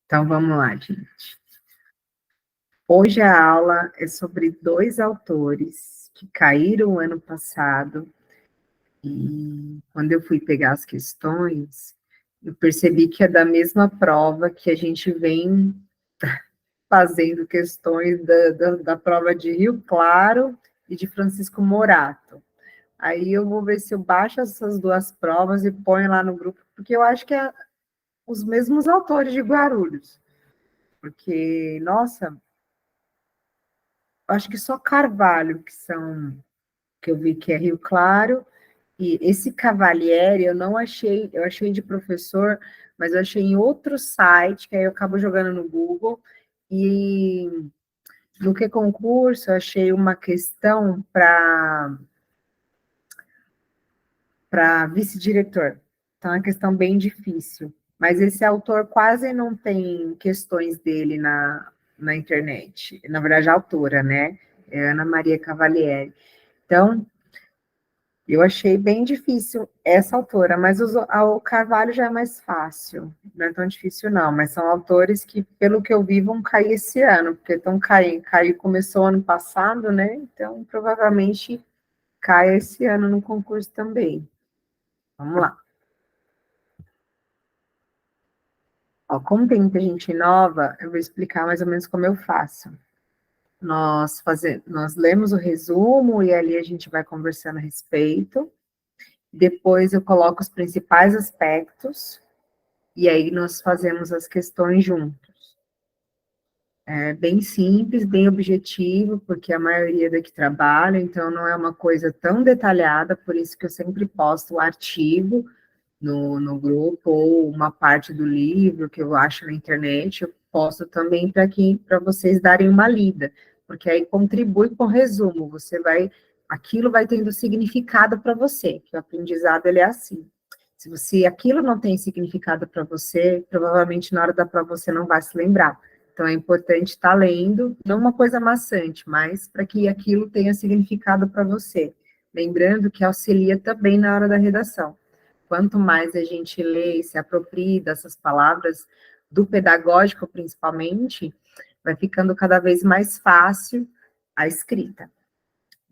Então, vamos lá, gente. Hoje a aula é sobre dois autores que caíram ano passado, e quando eu fui pegar as questões, eu percebi que é da mesma prova que a gente vem fazendo questões da prova de Rio Claro e de Francisco Morato. Aí eu vou ver se eu baixo essas duas provas e ponho lá no grupo, porque eu acho que é os mesmos autores de Guarulhos. Porque, nossa, acho que só Carvalho, que eu vi que é Rio Claro, e esse Cavalieri eu não achei, eu achei de professor, mas eu achei em outro site, que aí eu acabo jogando no Google, e no que concurso eu achei uma questão para vice-diretor. Então é uma questão bem difícil. Mas esse autor quase não tem questões dele na internet. Na verdade, a autora, né? É Ana Maria Cavalieri. Então, eu achei bem difícil essa autora, mas o Carvalho já é mais fácil. Não é tão difícil, não. Mas são autores que, pelo que eu vi, vão cair esse ano, porque estão caindo. Caiu, começou ano passado, né? Então, provavelmente cai esse ano no concurso também. Vamos lá. Ó, como tem muita gente nova, eu vou explicar mais ou menos como eu faço. Nós lemos o resumo e ali a gente vai conversando a respeito. Depois eu coloco os principais aspectos e aí nós fazemos as questões juntos. É bem simples, bem objetivo, porque a maioria daqui trabalha, então não é uma coisa tão detalhada, por isso que eu sempre posto o artigo no grupo, ou uma parte do livro que eu acho na internet, eu posto também para vocês darem uma lida, porque aí contribui com o resumo, aquilo vai tendo significado para você, que o aprendizado ele é assim. Se aquilo não tem significado para você, provavelmente na hora da prova você não vai se lembrar. Então é importante estar lendo, não uma coisa maçante, mas para que aquilo tenha significado para você. Lembrando que auxilia também na hora da redação. Quanto mais a gente lê e se apropria dessas palavras, do pedagógico principalmente, vai ficando cada vez mais fácil a escrita.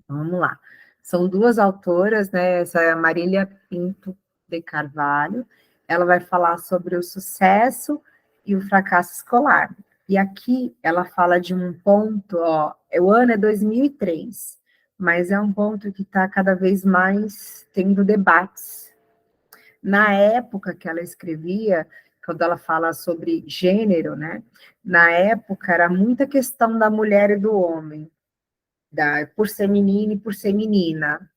Então, vamos lá. São duas autoras, né? Essa é a Marília Pinto de Carvalho. Ela vai falar sobre o sucesso e o fracasso escolar. E aqui ela fala de um ponto, ó, o ano é 2003, mas é um ponto que está cada vez mais tendo debates. Na época que ela escrevia, quando ela fala sobre gênero, né? Na época era muita questão da mulher e do homem, por ser menino e por ser menina.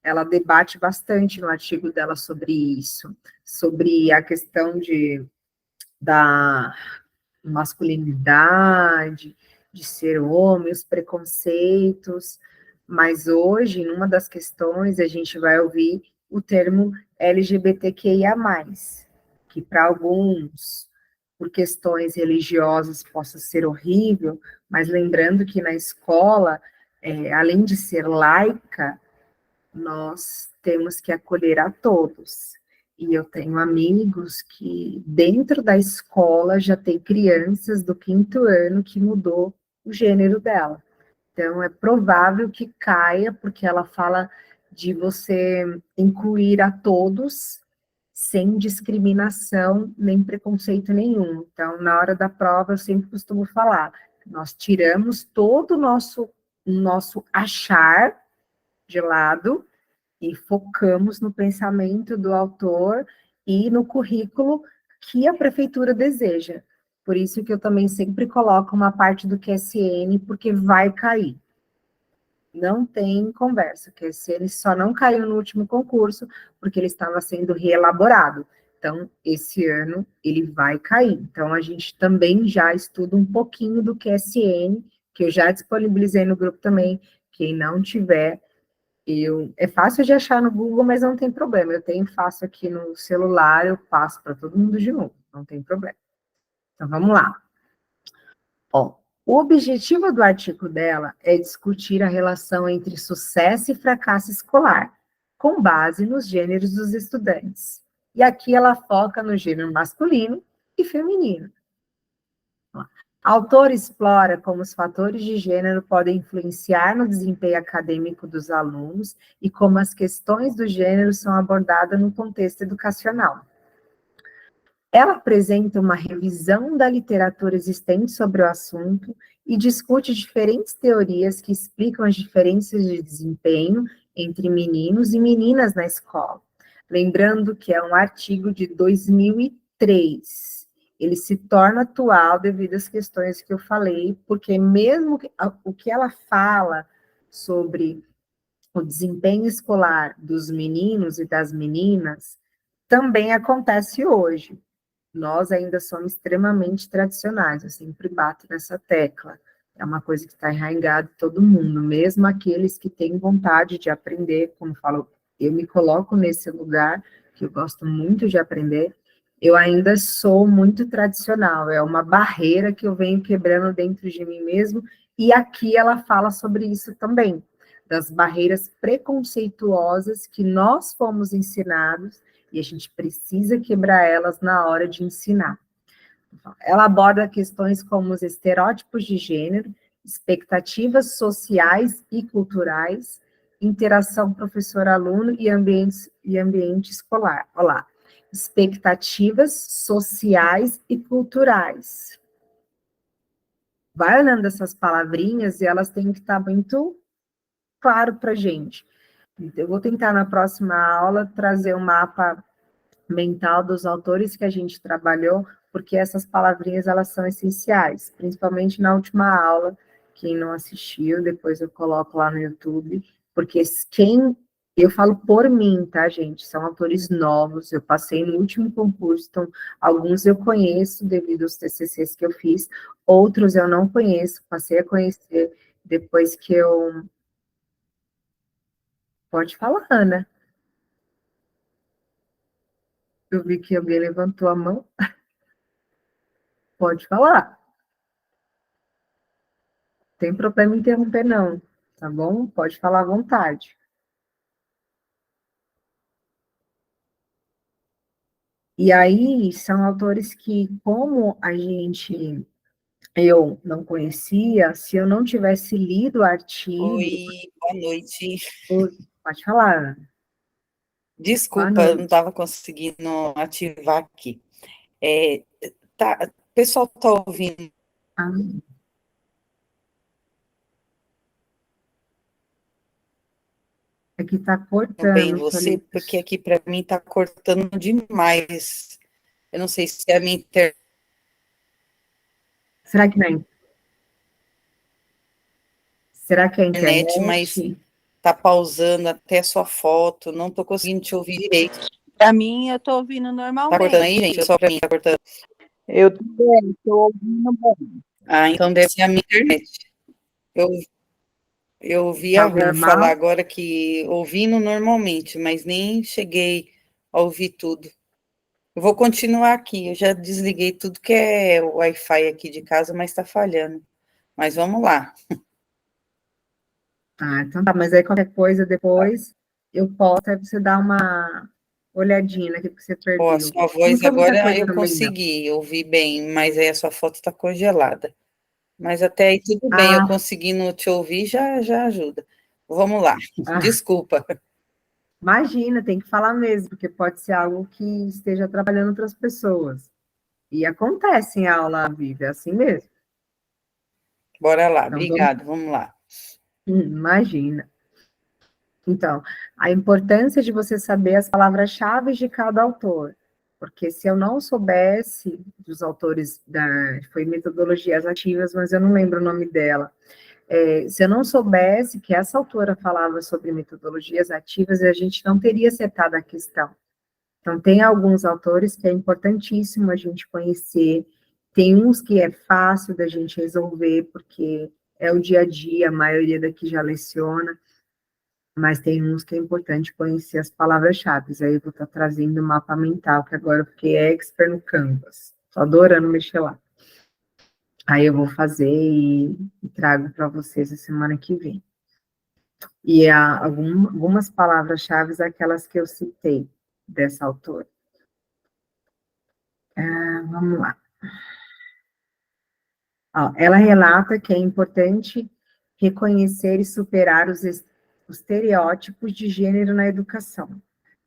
Ela debate bastante no artigo dela sobre isso, sobre a questão da masculinidade, de ser homem, os preconceitos, mas hoje, numa das questões, a gente vai ouvir o termo LGBTQIA+, que para alguns, por questões religiosas, possa ser horrível, mas lembrando que na escola, além de ser laica, nós temos que acolher a todos. E eu tenho amigos que, dentro da escola, já tem crianças do 5º ano que mudou o gênero dela. Então, é provável que caia, porque ela fala de você incluir a todos, sem discriminação nem preconceito nenhum. Então, na hora da prova, eu sempre costumo falar, nós tiramos todo o nosso achar de lado, e focamos no pensamento do autor e no currículo que a prefeitura deseja. Por isso que eu também sempre coloco uma parte do QSN, porque vai cair. Não tem conversa. O QSN só não caiu no último concurso, porque ele estava sendo reelaborado. Então, esse ano ele vai cair. Então, a gente também já estuda um pouquinho do QSN, que eu já disponibilizei no grupo também. Quem não tiver, é fácil de achar no Google, mas não tem problema. Eu tenho fácil aqui no celular, eu passo para todo mundo de novo, não tem problema. Então, vamos lá. Ó, o objetivo do artigo dela é discutir a relação entre sucesso e fracasso escolar, com base nos gêneros dos estudantes. E aqui ela foca no gênero masculino e feminino. A autora explora como os fatores de gênero podem influenciar no desempenho acadêmico dos alunos e como as questões do gênero são abordadas no contexto educacional. Ela apresenta uma revisão da literatura existente sobre o assunto e discute diferentes teorias que explicam as diferenças de desempenho entre meninos e meninas na escola. Lembrando que é um artigo de 2003. Ele se torna atual devido às questões que eu falei, porque mesmo o que ela fala sobre o desempenho escolar dos meninos e das meninas também acontece hoje. Nós ainda somos extremamente tradicionais, eu sempre bato nessa tecla. É uma coisa que está enraizada em todo mundo, mesmo aqueles que têm vontade de aprender, como falo, eu me coloco nesse lugar, que eu gosto muito de aprender, eu ainda sou muito tradicional, é uma barreira que eu venho quebrando dentro de mim mesmo, e aqui ela fala sobre isso também, das barreiras preconceituosas que nós fomos ensinados e a gente precisa quebrar elas na hora de ensinar. Ela aborda questões como os estereótipos de gênero, expectativas sociais e culturais, interação professor-aluno e ambiente escolar. Olha lá, expectativas sociais e culturais. Vai olhando essas palavrinhas e elas têm que estar muito claro para a gente. Eu vou tentar na próxima aula trazer um mapa mental dos autores que a gente trabalhou, porque essas palavrinhas elas são essenciais, principalmente na última aula. Quem não assistiu, depois eu coloco lá no YouTube, porque quem eu falo por mim, tá, gente? São autores novos, eu passei no último concurso, então alguns eu conheço devido aos TCCs que eu fiz, outros eu não conheço, passei a conhecer depois que eu... Pode falar, Ana. Eu vi que alguém levantou a mão. Pode falar. Tem problema em interromper, não, tá bom? Pode falar à vontade. E aí, são autores que, como eu não conhecia, se eu não tivesse lido o artigo... Oi, boa noite. Pode falar. Boa Desculpa, eu não noite. estava conseguindo ativar aqui. O pessoal está ouvindo Ah, aqui tá bem cortando, você? Felipe. Porque aqui para mim está cortando demais. Eu não sei se é a minha internet, Será que não? Será que é a mas internet? está pausando até sua foto. Não estou conseguindo te ouvir direito. Para mim, eu estou ouvindo Tá cortando aí, normalmente. gente? Só para mim tá cortando. Eu também estou ouvindo bem. Ah, então deve ser a minha internet. Eu, eu ouvi a Tá Rô falar normal? agora que ouvindo normalmente, mas nem cheguei a ouvir tudo. Eu vou continuar aqui. Eu já desliguei tudo que é o Wi-Fi aqui de casa, mas está falhando. Mas vamos lá. Ah, então tá, mas aí qualquer coisa depois eu posso, aí você dá uma olhadinha naquilo que você Ó, a perdeu. sua Não voz foi muita agora coisa eu também, não. consegui ouvir bem, mas aí a sua foto está congelada. Mas até aí tudo bem, eu Ah, conseguindo te ouvir já ajuda. Vamos lá. ah, Desculpa. imagina, tem que falar mesmo, porque pode ser algo que esteja atrapalhando outras pessoas. E acontece em aula ao vivo, é assim mesmo. Bora lá. Então, vamos, Obrigado. Vamos lá. imagina. Então, a importância de você saber as palavras-chave de cada autor. Porque se eu não soubesse dos autores foi Metodologias Ativas, mas eu não lembro o nome dela. Se eu não soubesse que essa autora falava sobre metodologias ativas, a gente não teria acertado a questão. Então, tem alguns autores que é importantíssimo a gente conhecer, tem uns que é fácil da gente resolver, porque é o dia a dia, a maioria daqui já leciona, mas tem uns que é importante conhecer as palavras-chave. Aí eu vou estar trazendo o mapa mental, que agora eu fiquei expert no Canvas. Estou adorando mexer lá. Aí eu vou fazer e trago para vocês a semana que vem. E há algumas palavras-chave, aquelas que eu citei dessa autora. Vamos lá. Ó, ela relata que é importante reconhecer e superar os estereótipos de gênero na educação,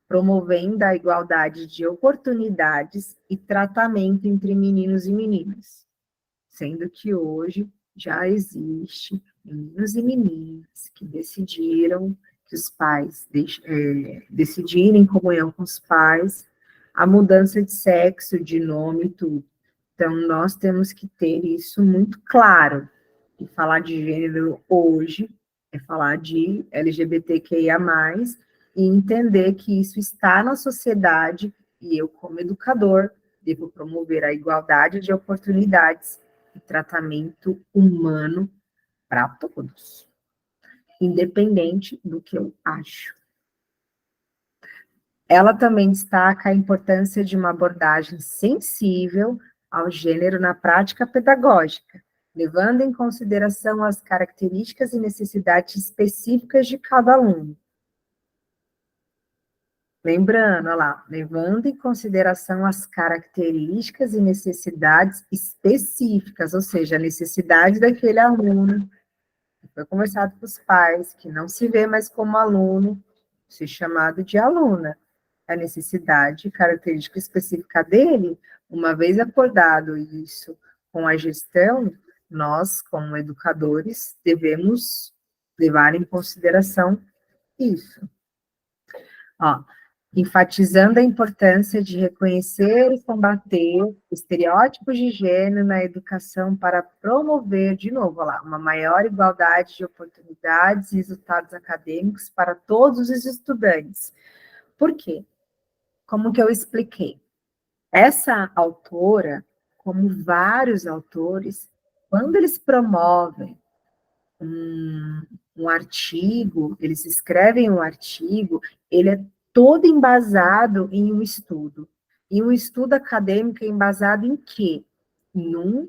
promovendo a igualdade de oportunidades e tratamento entre meninos e meninas, sendo que hoje já existe meninos e meninas que decidiram, que os pais decidirem em comunhão com os pais, a mudança de sexo, de nome e tudo. Então, nós temos que ter isso muito claro. E falar de gênero hoje é falar de LGBTQIA+, e entender que isso está na sociedade, e eu, como educador, devo promover a igualdade de oportunidades e tratamento humano para todos, independente do que eu acho. Ela também destaca a importância de uma abordagem sensível ao gênero na prática pedagógica, levando em consideração as características e necessidades específicas de cada aluno. Lembrando, olha lá, levando em consideração as características e necessidades específicas, ou seja, a necessidade daquele aluno. Foi conversado com os pais, que não se vê mais como aluno, ser chamado de aluna. A necessidade, característica específica dele, uma vez acordado isso com a gestão, nós, como educadores, devemos levar em consideração isso. Ó, enfatizando a importância de reconhecer e combater estereótipos de gênero na educação para promover, de novo, lá, uma maior igualdade de oportunidades e resultados acadêmicos para todos os estudantes. Por quê? Como que eu expliquei? Essa autora, como vários autores, quando eles promovem um artigo, eles escrevem um artigo, ele é todo embasado em um estudo. E um estudo acadêmico é embasado em quê? Num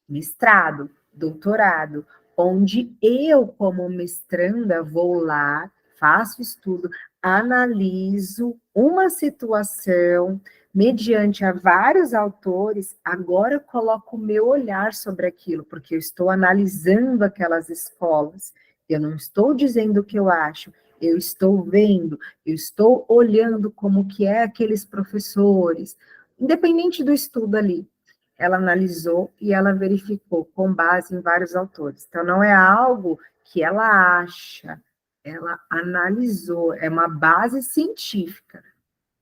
mestrado, doutorado, onde eu, como mestranda, vou lá, faço estudo, analiso uma situação, mediante a vários autores, agora eu coloco o meu olhar sobre aquilo, porque eu estou analisando aquelas escolas, eu não estou dizendo o que eu acho, eu estou vendo, eu estou olhando como que é aqueles professores, independente do estudo ali, ela analisou e ela verificou com base em vários autores. Então, não é algo que ela acha, ela analisou, é uma base científica.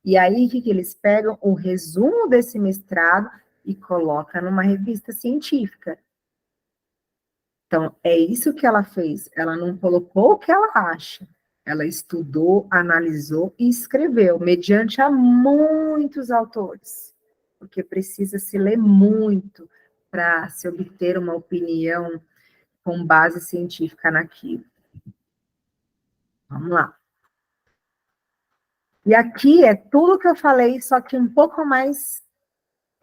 E aí, o que eles pegam? O resumo desse mestrado e colocam numa revista científica. Então, é isso que ela fez. Ela não colocou o que ela acha. Ela estudou, analisou e escreveu, mediante a muitos autores. Porque precisa se ler muito para se obter uma opinião com base científica naquilo. Vamos lá. E aqui é tudo que eu falei, só que um pouco mais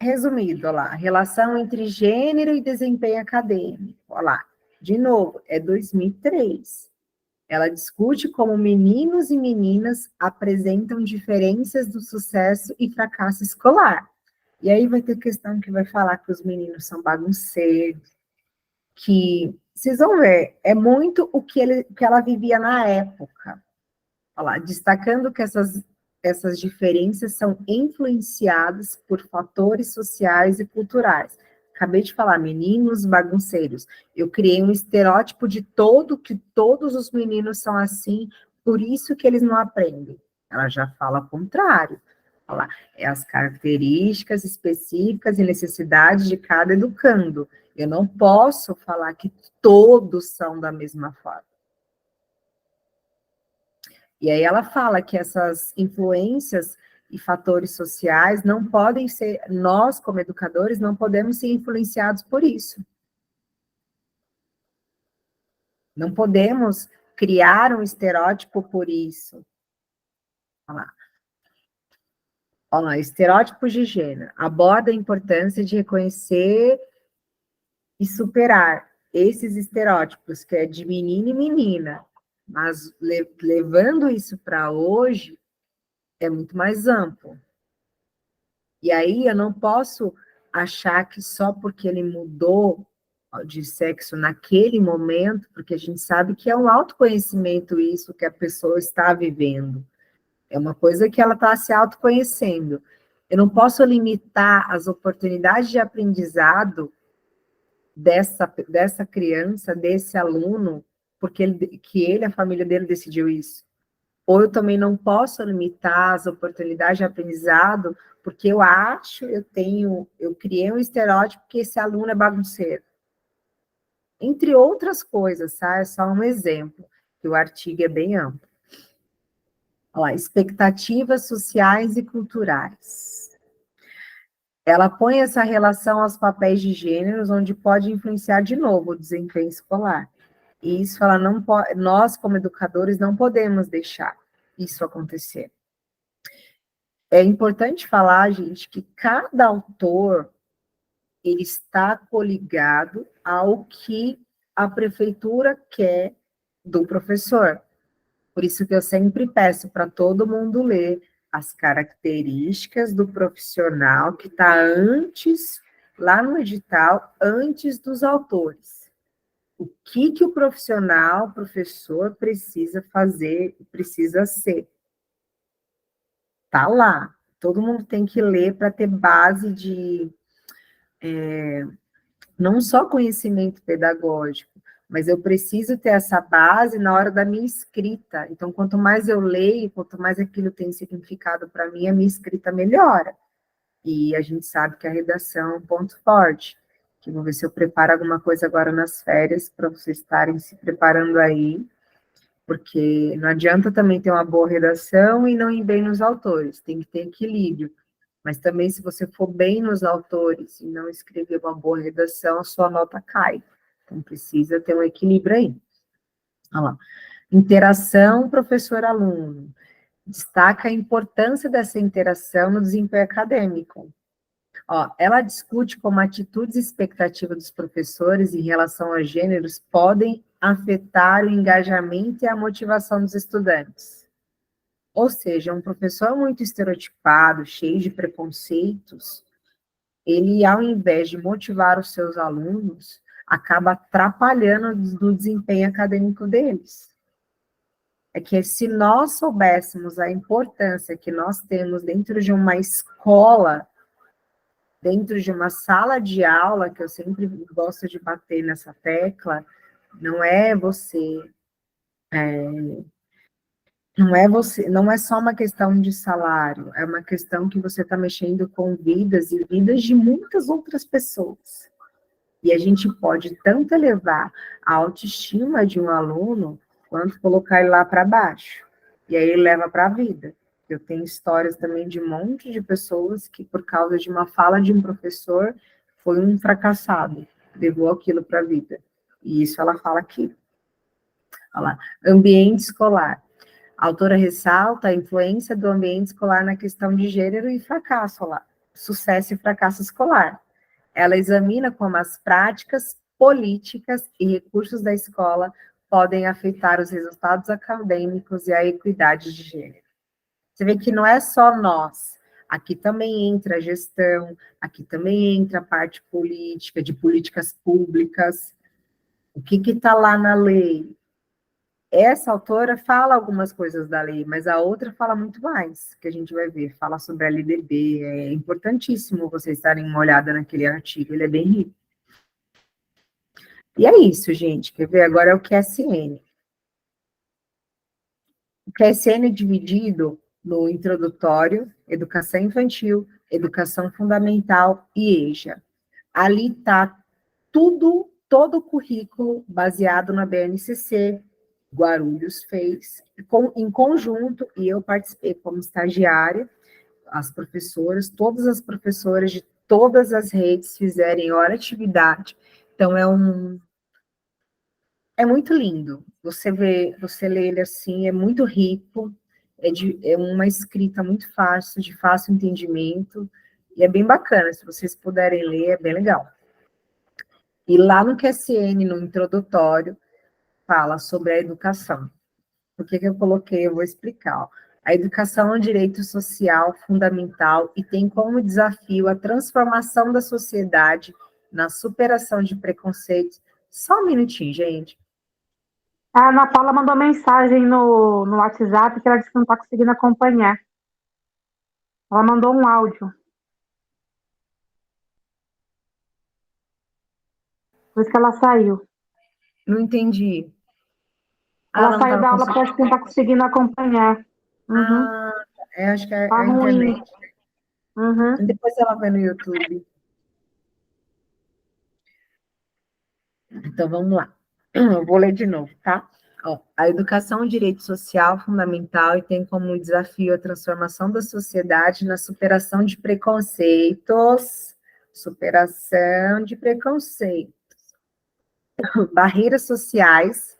resumido, olha lá, relação entre gênero e desempenho acadêmico, olha lá, de novo, é 2003. Ela discute como meninos e meninas apresentam diferenças do sucesso e fracasso escolar. E aí vai ter questão que vai falar que os meninos são bagunceiros, que, vocês vão ver, é muito o que ela vivia na época. Olha lá, destacando que essas diferenças são influenciadas por fatores sociais e culturais. Acabei de falar, meninos bagunceiros. Eu criei um estereótipo de que todos os meninos são assim, por isso que eles não aprendem. Ela já fala o contrário. Fala, é as características específicas e necessidades de cada educando. Eu não posso falar que todos são da mesma forma. E aí ela fala que essas influências e fatores sociais não podem ser, nós como educadores, não podemos ser influenciados por isso. Não podemos criar um estereótipo por isso. Olha lá. Olha lá, estereótipos de gênero. Aborda a importância de reconhecer e superar esses estereótipos, que é de menino e menina. Mas levando isso para hoje, é muito mais amplo. E aí eu não posso achar que só porque ele mudou de sexo naquele momento, porque a gente sabe que é um autoconhecimento isso que a pessoa está vivendo. É uma coisa que ela está se autoconhecendo. Eu não posso limitar as oportunidades de aprendizado dessa criança, desse aluno, porque a família dele decidiu isso. Ou eu também não posso limitar as oportunidades de aprendizado, porque eu criei um estereótipo que esse aluno é bagunceiro. Entre outras coisas, tá? É só um exemplo, que o artigo é bem amplo. Olha lá, expectativas sociais e culturais. Ela põe essa relação aos papéis de gêneros, onde pode influenciar de novo o desempenho escolar. E isso ela não pode, nós, como educadores, não podemos deixar isso acontecer. É importante falar, gente, que cada autor ele está coligado ao que a prefeitura quer do professor. Por isso que eu sempre peço para todo mundo ler as características do profissional que está antes, lá no edital, antes dos autores. O que o profissional, o professor, precisa fazer, precisa ser. Está lá. Todo mundo tem que ler para ter base de não só conhecimento pedagógico, mas eu preciso ter essa base na hora da minha escrita. Então, quanto mais eu leio, quanto mais aquilo tem significado para mim, a minha escrita melhora. E a gente sabe que a redação é um ponto forte. Que vou ver se eu preparo alguma coisa agora nas férias, para vocês estarem se preparando aí, porque não adianta também ter uma boa redação e não ir bem nos autores, tem que ter equilíbrio. Mas também, se você for bem nos autores e não escrever uma boa redação, a sua nota cai. Então, precisa ter um equilíbrio aí. Olha lá. Interação professor-aluno. Destaca a importância dessa interação no desempenho acadêmico. Ó, ela discute como atitudes e expectativas dos professores em relação a gêneros podem afetar o engajamento e a motivação dos estudantes. Ou seja, um professor muito estereotipado, cheio de preconceitos, ele, ao invés de motivar os seus alunos, acaba atrapalhando no desempenho acadêmico deles. É que se nós soubéssemos a importância que nós temos dentro de uma escola, dentro de uma sala de aula, que eu sempre gosto de bater nessa tecla, não é não é só uma questão de salário, é uma questão que você está mexendo com vidas e vidas de muitas outras pessoas. E a gente pode tanto elevar a autoestima de um aluno, quanto colocar ele lá para baixo. E aí ele leva para a vida. Eu tenho histórias também de um monte de pessoas que, por causa de uma fala de um professor, foi um fracassado, levou aquilo para a vida. E isso ela fala aqui. Olha lá. Ambiente escolar. A autora ressalta a influência do ambiente escolar na questão de gênero e fracasso, lá, sucesso e fracasso escolar. Ela examina como as práticas, políticas e recursos da escola podem afetar os resultados acadêmicos e a equidade de gênero. Você vê que não é só nós, aqui também entra a gestão, aqui também entra a parte política, de políticas públicas, o que está lá na lei. Essa autora fala algumas coisas da lei, mas a outra fala muito mais, que a gente vai ver, fala sobre a LDB, é importantíssimo vocês darem uma olhada naquele artigo, ele é bem rico. E é isso, gente, quer ver? Agora é o QSN. O QSN é dividido no introdutório, educação infantil, educação fundamental e EJA. Ali está tudo, todo o currículo baseado na BNCC, Guarulhos fez, em conjunto, e eu participei como estagiária, as professoras, todas as professoras de todas as redes fizerem hora atividade. Então, é muito lindo. Você lê ele assim, é muito rico, é uma escrita muito fácil, de fácil entendimento, e é bem bacana, se vocês puderem ler, é bem legal. E lá no QSN, no introdutório, fala sobre a educação. O que eu coloquei, eu vou explicar. Ó. A educação é um direito social fundamental e tem como desafio a transformação da sociedade na superação de preconceitos. Só um minutinho, gente. A Ana Paula mandou mensagem no WhatsApp que ela disse que não está conseguindo acompanhar. Ela mandou um áudio. Por isso que ela saiu. Não entendi. Ela saiu da aula porque não está conseguindo acompanhar. Uhum. Acho que é Tá a ruim. internet. Uhum. Depois ela vai no YouTube. Então, vamos lá. Eu vou ler de novo, tá? Ó, a educação é um direito social fundamental e tem como desafio a transformação da sociedade na superação de preconceitos, barreiras sociais,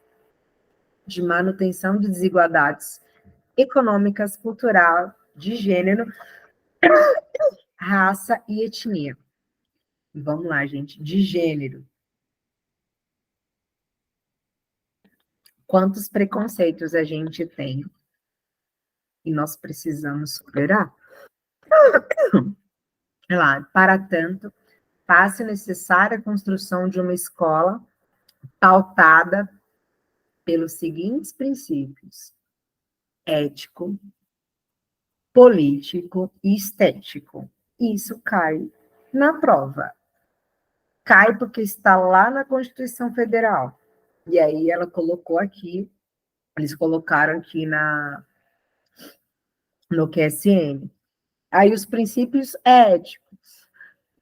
de manutenção de desigualdades econômicas, cultural, de gênero, raça e etnia. Vamos lá, gente, de gênero. Quantos preconceitos a gente tem e nós precisamos superar? Para tanto, faz-se necessária a construção de uma escola pautada pelos seguintes princípios: ético, político e estético. Isso cai na prova. Cai porque está lá na Constituição Federal. E aí ela colocou aqui, eles colocaram aqui no QSN. Aí os princípios éticos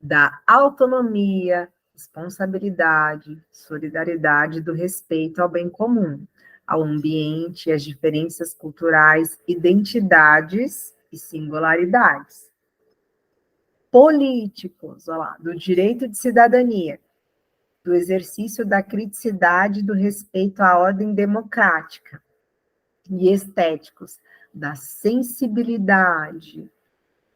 da autonomia, responsabilidade, solidariedade, do respeito ao bem comum, ao ambiente, às diferenças culturais, identidades e singularidades. Políticos, olha lá, do direito de cidadania, do exercício da criticidade, do respeito à ordem democrática. E estéticos, da sensibilidade,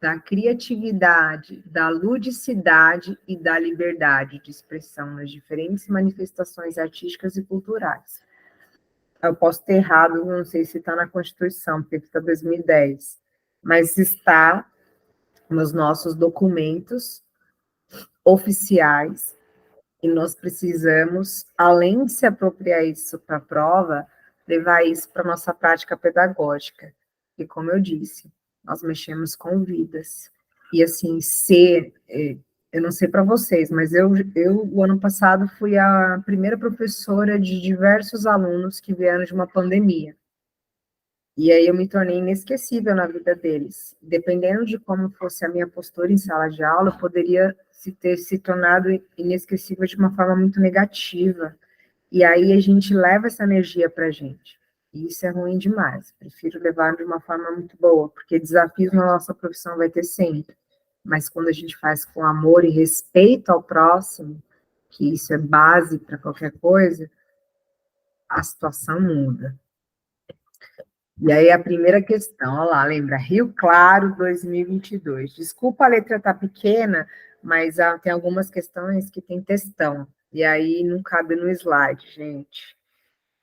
da criatividade, da ludicidade e da liberdade de expressão nas diferentes manifestações artísticas e culturais. Eu posso ter errado, não sei se está na Constituição, porque está 2010, mas está nos nossos documentos oficiais, e nós precisamos, além de se apropriar isso para a prova, levar isso para a nossa prática pedagógica. E como eu disse, nós mexemos com vidas. E assim, eu não sei para vocês, mas eu, o ano passado, fui a primeira professora de diversos alunos que vieram de uma pandemia. E aí eu me tornei inesquecível na vida deles. Dependendo de como fosse a minha postura em sala de aula, eu poderia ter se tornado inesquecível de uma forma muito negativa. E aí a gente leva essa energia para a gente. E isso é ruim demais. Prefiro levar de uma forma muito boa, porque desafios na nossa profissão vai ter sempre. Mas quando a gente faz com amor e respeito ao próximo, que isso é base para qualquer coisa, a situação muda. E aí a primeira questão, olha lá, lembra? Rio Claro 2022. Desculpa a letra tá pequena, mas tem algumas questões que tem textão. E aí não cabe no slide, gente.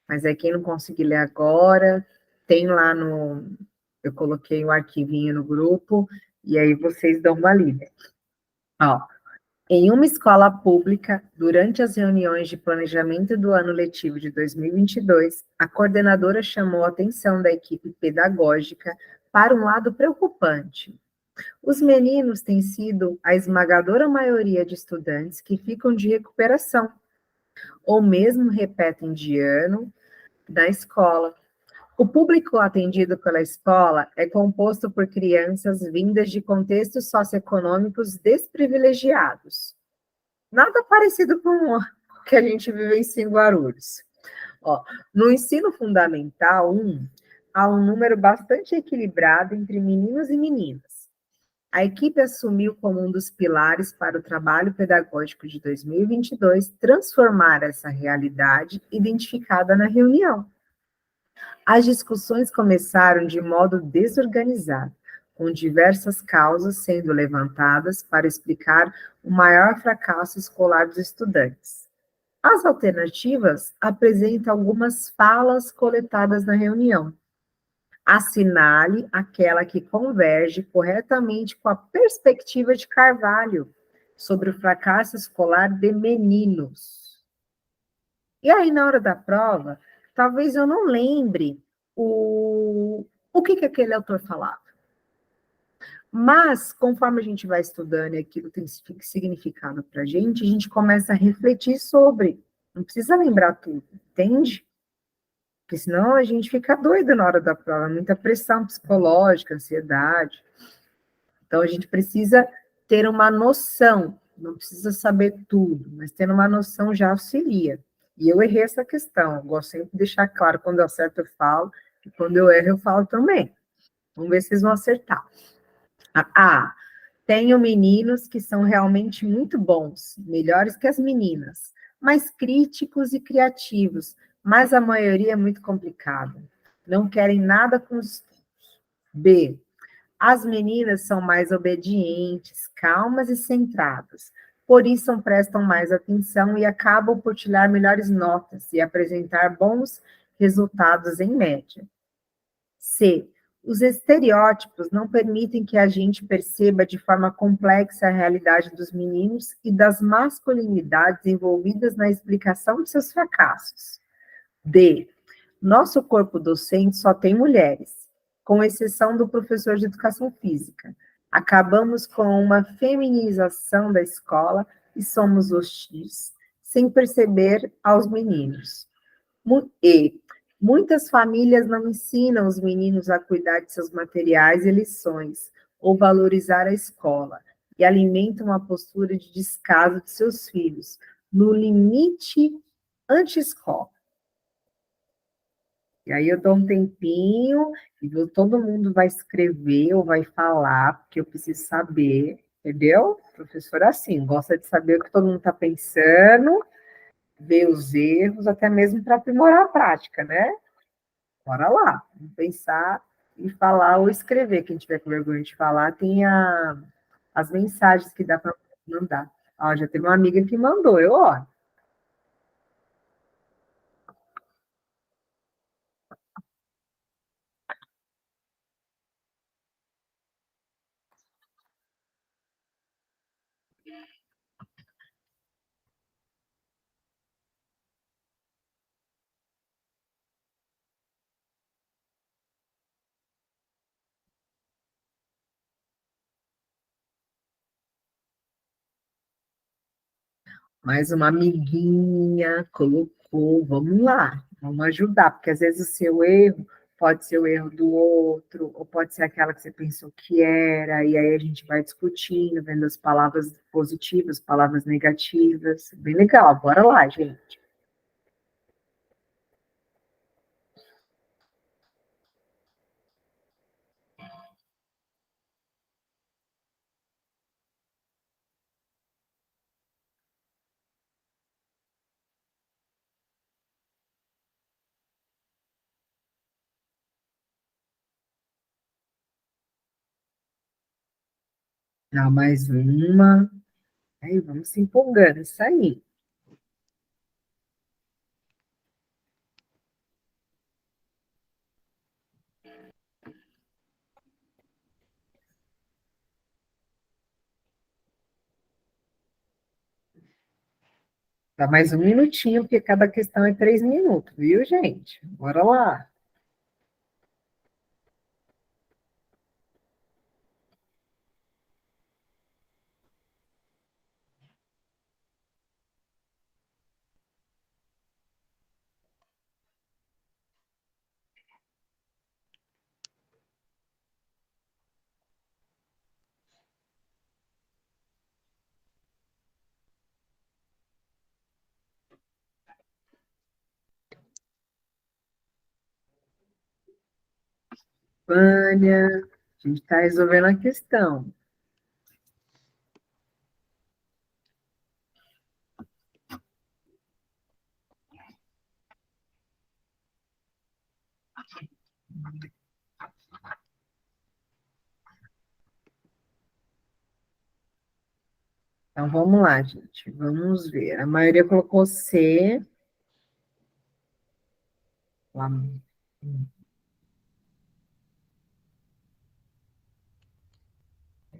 Mas aí quem não conseguir ler agora, tem lá no... Eu coloquei o arquivinho no grupo, e aí vocês dão uma lida. Ó, em uma escola pública, durante as reuniões de planejamento do ano letivo de 2022, a coordenadora chamou a atenção da equipe pedagógica para um lado preocupante. Os meninos têm sido a esmagadora maioria de estudantes que ficam de recuperação, ou mesmo repetem de ano da escola. O público atendido pela escola é composto por crianças vindas de contextos socioeconômicos desprivilegiados. Nada parecido com o que a gente vivencia em Guarulhos. Ó, no ensino fundamental 1, há um número bastante equilibrado entre meninos e meninas. A equipe assumiu como um dos pilares para o trabalho pedagógico de 2022 transformar essa realidade identificada na reunião. As discussões começaram de modo desorganizado, com diversas causas sendo levantadas para explicar o maior fracasso escolar dos estudantes. As alternativas apresentam algumas falas coletadas na reunião. Assinale aquela que converge corretamente com a perspectiva de Carvalho sobre o fracasso escolar de meninos. E aí, na hora da prova, talvez eu não lembre o que aquele autor falava. Mas, conforme a gente vai estudando e aquilo tem significado para a gente começa a refletir sobre. Não precisa lembrar tudo, entende? Porque senão a gente fica doido na hora da prova, muita pressão psicológica, ansiedade. Então, a gente precisa ter uma noção, não precisa saber tudo, mas ter uma noção já auxilia. E eu errei essa questão, eu gosto sempre de deixar claro, quando eu acerto eu falo, e quando eu erro eu falo também. Vamos ver se vocês vão acertar. Tenho meninos que são realmente muito bons, melhores que as meninas, mais críticos e criativos, mas a maioria é muito complicada. Não querem nada com os estudos. B. As meninas são mais obedientes, calmas e centradas. Por isso, prestam mais atenção e acabam por tirar melhores notas e apresentar bons resultados em média. C. Os estereótipos não permitem que a gente perceba de forma complexa a realidade dos meninos e das masculinidades envolvidas na explicação de seus fracassos. D. Nosso corpo docente só tem mulheres, com exceção do professor de educação física. Acabamos com uma feminização da escola e somos hostis, sem perceber aos meninos. E muitas famílias não ensinam os meninos a cuidar de seus materiais e lições, ou valorizar a escola, e alimentam uma postura de descaso de seus filhos, no limite anti-escola. E aí eu dou um tempinho, e todo mundo vai escrever ou vai falar, porque eu preciso saber, entendeu? O professor é assim, gosta de saber o que todo mundo está pensando, ver os erros, até mesmo para aprimorar a prática, né? Bora lá, vamos pensar e falar ou escrever. Quem tiver com vergonha de falar, tem as mensagens que dá para mandar. Ó, já teve uma amiga que mandou, ó. Mais uma amiguinha colocou, vamos lá, vamos ajudar, porque às vezes o seu erro pode ser o erro do outro, ou pode ser aquela que você pensou que era, e aí a gente vai discutindo, vendo as palavras positivas, palavras negativas, bem legal, bora lá, gente. Dá mais uma, aí vamos se empolgando, isso aí. Dá mais um minutinho, porque cada questão é 3 minutos, viu, gente? Bora lá. Vânia, a gente está resolvendo a questão. Então, vamos lá, gente. Vamos ver. A maioria colocou C. Lá.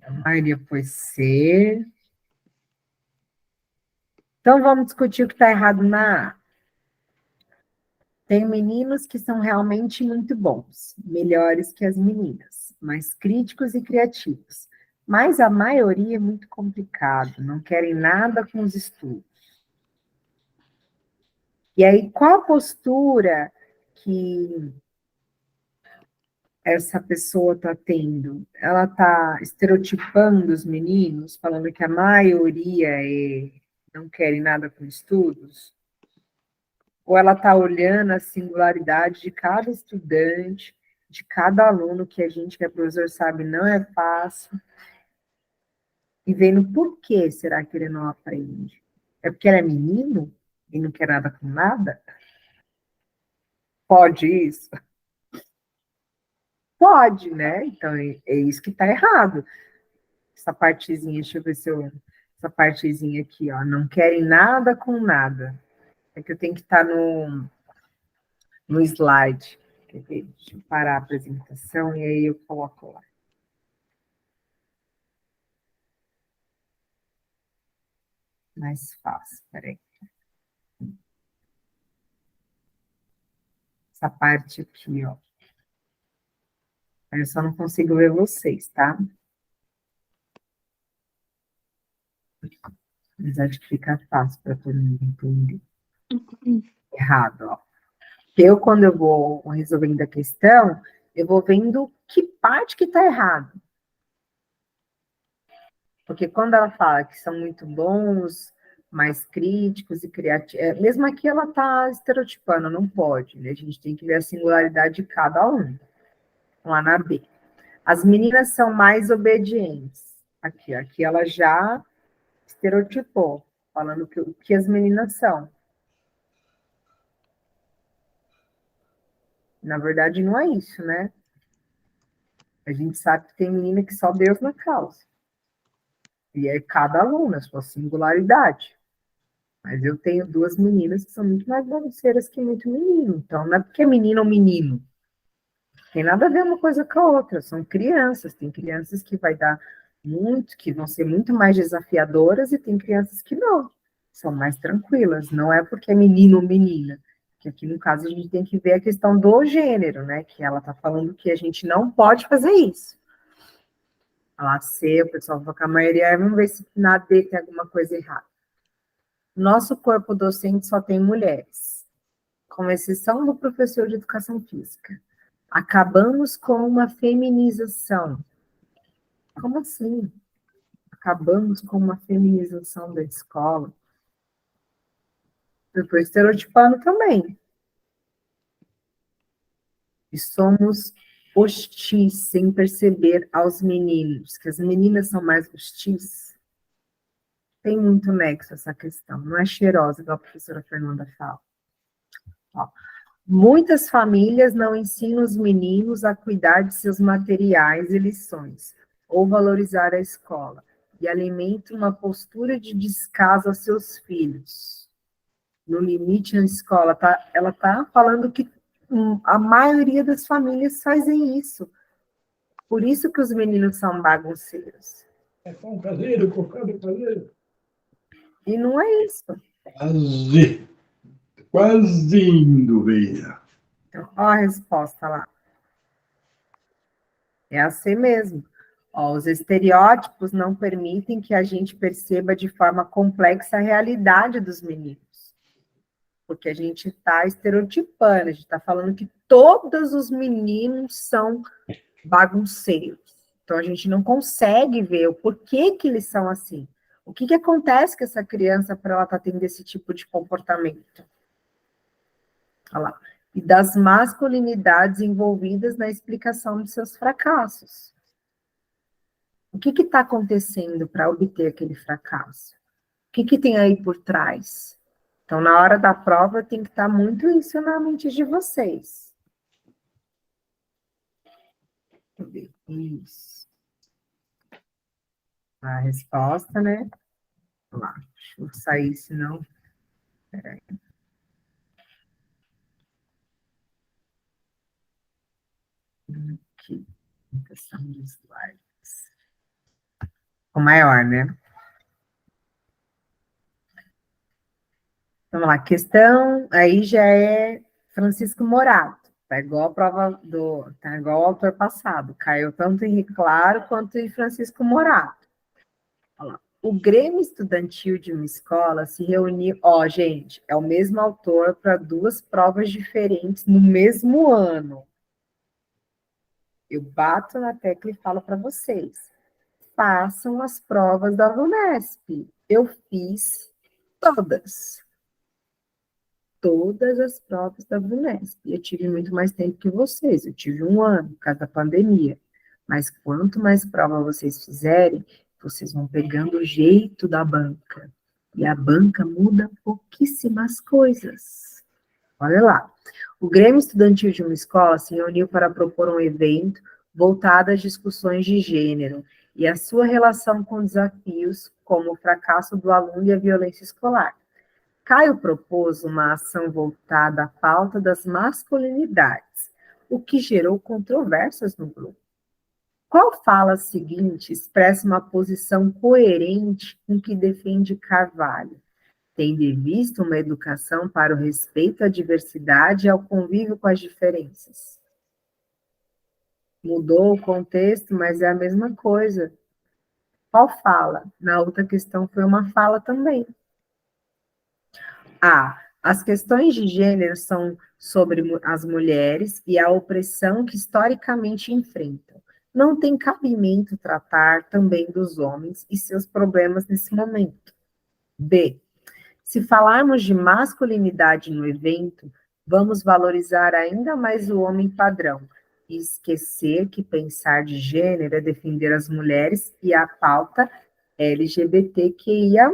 A maioria foi C. Então, vamos discutir o que está errado na A. Tem meninos que são realmente muito bons, melhores que as meninas, mais críticos e criativos. Mas a maioria é muito complicado, não querem nada com os estudos. E aí, qual a postura que essa pessoa está tendo? Ela está estereotipando os meninos, falando que a maioria não querem nada com estudos? Ou ela está olhando a singularidade de cada estudante, de cada aluno, que a gente, que é professor, sabe, não é fácil, e vendo por que será que ele não aprende? É porque ele é menino e não quer nada com nada? Pode isso? Pode, né? Então, é isso que está errado. Essa partezinha, deixa eu ver se eu... Essa partezinha aqui, ó, não querem nada com nada. É que eu tenho que estar no slide. Quer ver? Deixa eu parar a apresentação e aí eu coloco lá. Mais fácil, peraí. Essa parte aqui, ó. Eu só não consigo ver vocês, tá? Apesar de que fica fácil para todo mundo entender. Errado, ó. Quando eu vou resolvendo a questão, eu vou vendo que parte que está errado. Porque quando ela fala que são muito bons, mais críticos e criativos, mesmo aqui ela está estereotipando, não pode, né? A gente tem que ver a singularidade de cada aluno. Lá na B. As meninas são mais obedientes. Aqui ela já estereotipou, falando o que as meninas são. Na verdade, não é isso, né? A gente sabe que tem menina que só Deus na causa. E é cada aluna, a sua singularidade. Mas eu tenho duas meninas que são muito mais bagunceiras que muito menino. Então, não é porque é menino ou menino. Tem nada a ver uma coisa com a outra. São crianças. Tem crianças que vai dar muito, que vão ser muito mais desafiadoras, e tem crianças que não. São mais tranquilas. Não é porque é menino ou menina. Que aqui, no caso, a gente tem que ver a questão do gênero, né? Que ela está falando que a gente não pode fazer isso. A C, o pessoal vai com a maioria, vamos ver se na D tem alguma coisa errada. Nosso corpo docente só tem mulheres, com exceção do professor de educação física. Acabamos com uma feminização. Como assim? Acabamos com uma feminização da escola? Eu estou estereotipando também. E somos hostis, sem perceber, aos meninos, que as meninas são mais hostis. Tem muito nexo essa questão, não é cheirosa, igual a professora Fernanda fala. Ó, muitas famílias não ensinam os meninos a cuidar de seus materiais e lições, ou valorizar a escola, e alimentam uma postura de descaso aos seus filhos. No limite, na escola, ela está falando que a maioria das famílias fazem isso. Por isso que os meninos são bagunceiros. É pão caseiro, cocado caseiro. E não é isso. Quase. Quase indo, veia. Então, ó a resposta lá. É assim mesmo. Ó, os estereótipos não permitem que a gente perceba de forma complexa a realidade dos meninos. Porque a gente está estereotipando, a gente está falando que todos os meninos são bagunceiros. Então, a gente não consegue ver o porquê que eles são assim. O que acontece com essa criança para ela estar tendo esse tipo de comportamento? Olha lá. E das masculinidades envolvidas na explicação de seus fracassos. O que está acontecendo para obter aquele fracasso? O que tem aí por trás? Então, na hora da prova, tem que estar muito isso na mente de vocês. Deixa eu ver. Isso. A resposta, né? Vamos lá. Deixa eu sair, senão... Peraí. Aqui. Questão de slides. O maior, né? Vamos lá, questão, aí já é Francisco Morato, tá igual a prova tá igual ao autor passado, caiu tanto em Claro quanto em Francisco Morato. Olha lá. O Grêmio Estudantil de uma escola se reuniu, ó, gente, é o mesmo autor para duas provas diferentes no mesmo ano. Eu bato na tecla e falo para vocês, façam as provas da VUNESP. Eu fiz todas. Todas as provas da VUNESP. Eu tive muito mais tempo que vocês, eu tive um ano, por causa da pandemia. Mas quanto mais prova vocês fizerem, vocês vão pegando o jeito da banca. E a banca muda pouquíssimas coisas. Olha lá. O Grêmio Estudantil de uma escola se reuniu para propor um evento voltado às discussões de gênero e a sua relação com desafios como o fracasso do aluno e a violência escolar. Caio propôs uma ação voltada à pauta das masculinidades, o que gerou controvérsias no grupo. Qual fala seguinte expressa uma posição coerente com o que defende Carvalho, tendo em vista uma educação para o respeito à diversidade e ao convívio com as diferenças? Mudou o contexto, mas é a mesma coisa. Qual fala? Na outra questão foi uma fala também. As questões de gênero são sobre as mulheres e a opressão que historicamente enfrentam. Não tem cabimento tratar também dos homens e seus problemas nesse momento. B. Se falarmos de masculinidade no evento, vamos valorizar ainda mais o homem padrão e esquecer que pensar de gênero é defender as mulheres e a pauta LGBTQIA+.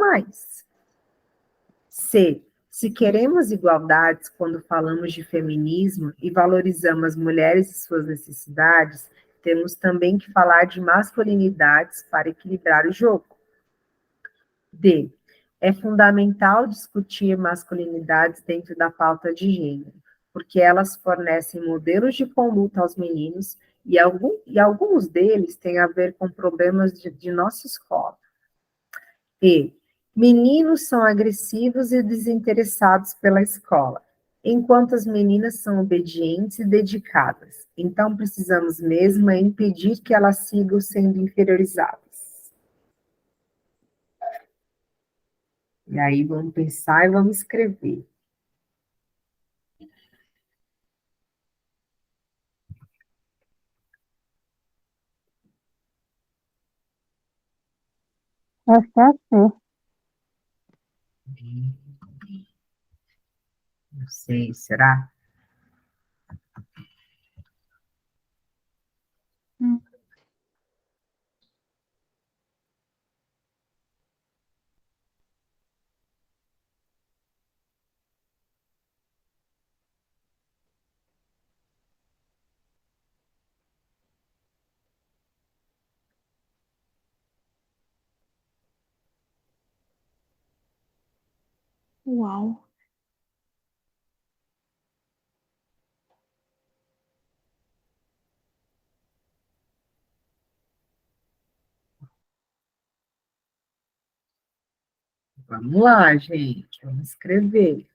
C. Se queremos igualdades quando falamos de feminismo e valorizamos as mulheres e suas necessidades, temos também que falar de masculinidades para equilibrar o jogo. D. É fundamental discutir masculinidades dentro da pauta de gênero, porque elas fornecem modelos de conduta aos meninos e alguns deles têm a ver com problemas de nossa escola. E. Meninos são agressivos e desinteressados pela escola, enquanto as meninas são obedientes e dedicadas. Então, precisamos mesmo impedir que elas sigam sendo inferiorizadas. E aí, vamos pensar e vamos escrever. Acho que é assim. Não sei, será? Uau. Vamos lá, gente, vamos escrever.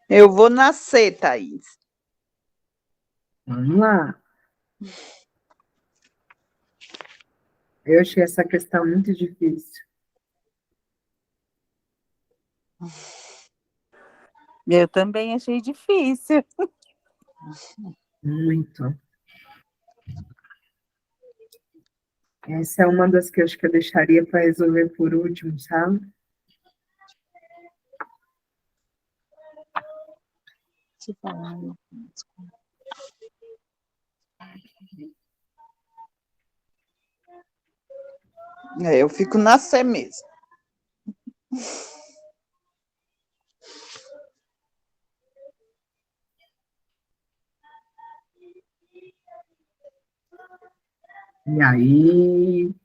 Eu vou nascer, Thaís. Vamos lá. Eu achei essa questão muito difícil. Eu também achei difícil. Muito. Essa é uma das que eu acho que eu deixaria para resolver por último, sabe? Eu fico nascer mesmo. E aí,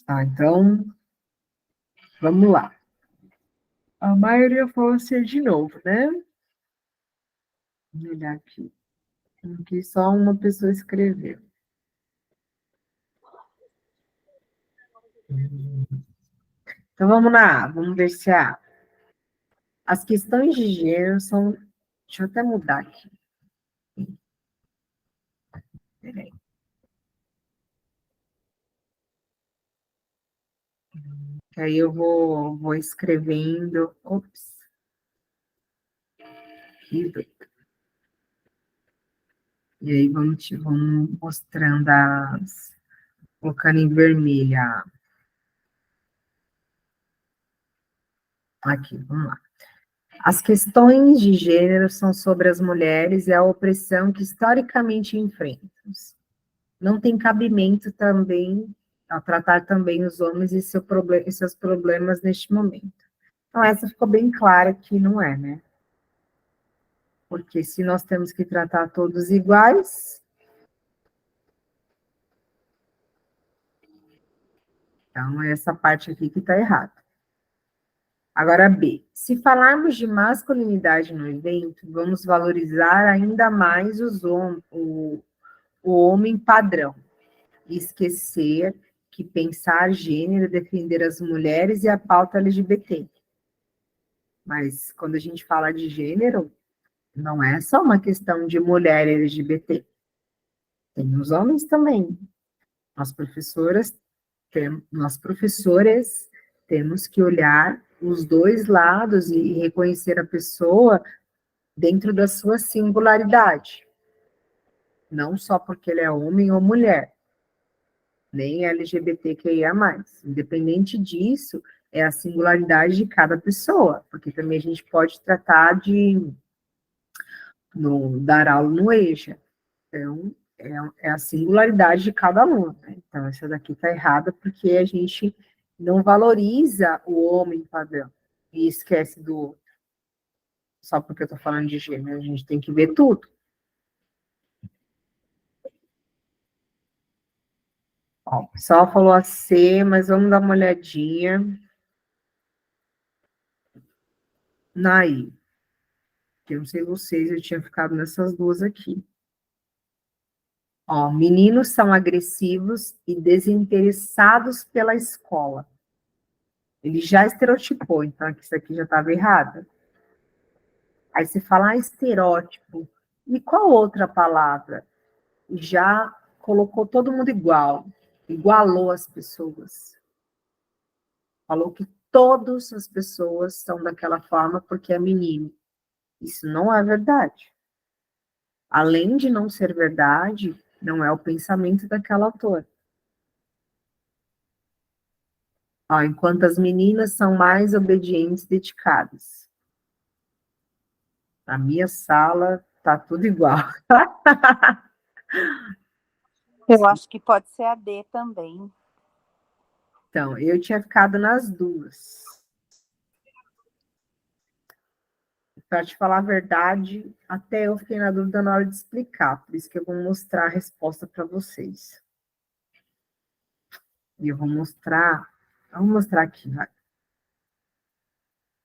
Tá, então, vamos lá. A maioria falou assim de novo, né? Vamos olhar aqui. Aqui só uma pessoa escreveu. Então, vamos lá. Vamos ver se as questões de gênero são... Deixa eu até mudar aqui. Peraí. Que aí eu vou escrevendo. Ops. Que doido. E aí vamos mostrando colocando em vermelha. Aqui, vamos lá. As questões de gênero são sobre as mulheres e a opressão que historicamente enfrentamos. Não tem cabimento também a tratar também os homens e seus problemas neste momento. Então, essa ficou bem clara que não é, né? Porque se nós temos que tratar todos iguais, então é essa parte aqui que está errada. Agora, B. Se falarmos de masculinidade no evento, vamos valorizar ainda mais o homem padrão e esquecer que pensar gênero é defender as mulheres e a pauta LGBT. Mas quando a gente fala de gênero, não é só uma questão de mulher LGBT. Tem os homens também. Nós professores temos que olhar os dois lados e reconhecer a pessoa dentro da sua singularidade. Não só porque ele é homem ou mulher, nem LGBTQIA+. Independente disso, é a singularidade de cada pessoa, porque também a gente pode tratar de dar aula no EJA. Então, é a singularidade de cada aluno, né? Então, essa daqui está errada porque a gente não valoriza o homem padrão e esquece do outro. Só porque eu estou falando de gênero, a gente tem que ver tudo. Ó, o pessoal falou a C, mas vamos dar uma olhadinha na I. Eu não sei vocês, eu tinha ficado nessas duas aqui. Ó, meninos são agressivos e desinteressados pela escola. Ele já estereotipou, então isso aqui já estava errado. Aí você fala, estereótipo. E qual outra palavra? Já colocou todo mundo igual, igualou as pessoas. Falou que todas as pessoas são daquela forma porque é menino. Isso não é verdade. Além de não ser verdade, não é o pensamento daquela autora. Ó, enquanto as meninas são mais obedientes e dedicadas. Na minha sala, tá tudo igual. Eu acho que pode ser a D também. Então, eu tinha ficado nas duas. Para te falar a verdade, até eu fiquei na dúvida na hora de explicar, por isso que eu vou mostrar a resposta para vocês. E eu vou mostrar aqui, vai.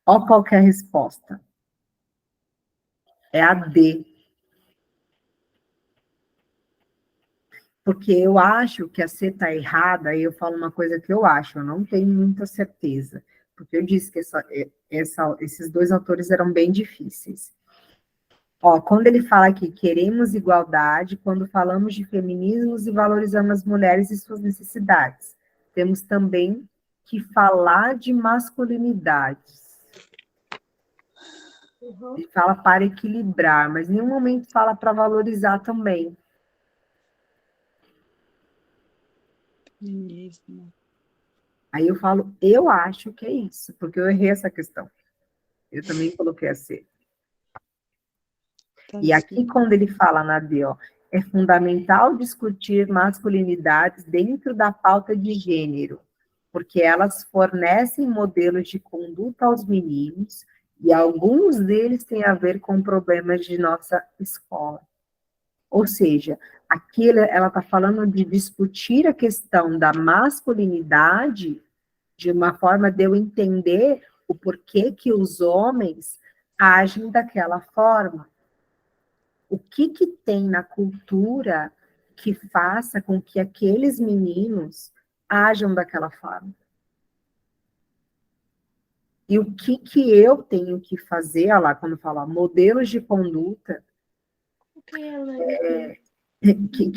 Olha qual que é a resposta. É a D. Porque eu acho que a C está errada, aí eu falo uma coisa que eu acho, eu não tenho muita certeza. Porque eu disse que esses dois autores eram bem difíceis. Ó, quando ele fala que queremos igualdade, quando falamos de feminismos e valorizamos as mulheres e suas necessidades, temos também que falar de masculinidades. Ele fala para equilibrar, mas em nenhum momento fala para valorizar também. Feminismo. Aí eu falo, eu acho que é isso, porque eu errei essa questão. Eu também coloquei a C. E aqui, quando ele fala na D, ó, é fundamental discutir masculinidades dentro da pauta de gênero, porque elas fornecem modelos de conduta aos meninos, e alguns deles têm a ver com problemas de nossa escola. Ou seja, aqui ela está falando de discutir a questão da masculinidade de uma forma de eu entender o porquê que os homens agem daquela forma. O que que tem na cultura que faça com que aqueles meninos ajam daquela forma? E o que que eu tenho que fazer, olha lá, quando fala modelos de conduta,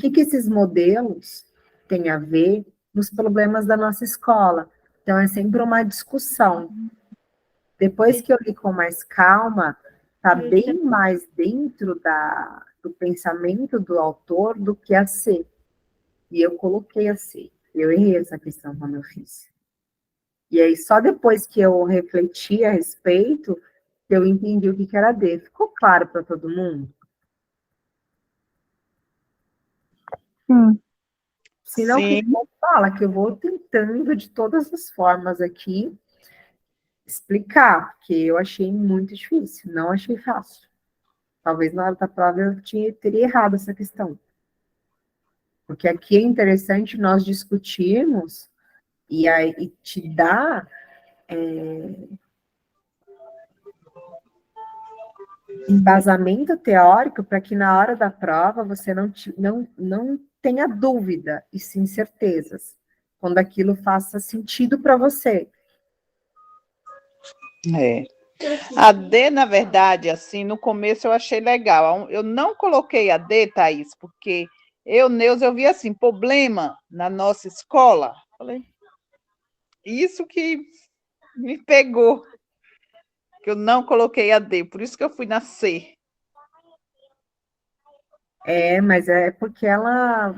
que esses modelos têm a ver nos problemas da nossa escola? Então, é sempre uma discussão. Depois que eu li com mais calma, está bem mais dentro do pensamento do autor do que a C. E eu coloquei a C. Eu errei essa questão quando eu fiz. E aí, só depois que eu refleti a respeito, eu entendi o que era D. Ficou claro para todo mundo? Sim. Senão, Sim. que fala que eu vou tentando de todas as formas aqui explicar, porque eu achei muito difícil, não achei fácil. Talvez na hora da prova eu teria errado essa questão. Porque aqui é interessante nós discutirmos e aí te dar embasamento teórico para que na hora da prova você não tenha dúvida e sim certezas, quando aquilo faça sentido para você. É. A D, na verdade, assim, no começo eu achei legal. Eu não coloquei a D, Thaís, porque Neuza, eu vi assim, problema na nossa escola. Falei, isso que me pegou, que eu não coloquei a D, por isso que eu fui na C. Mas é porque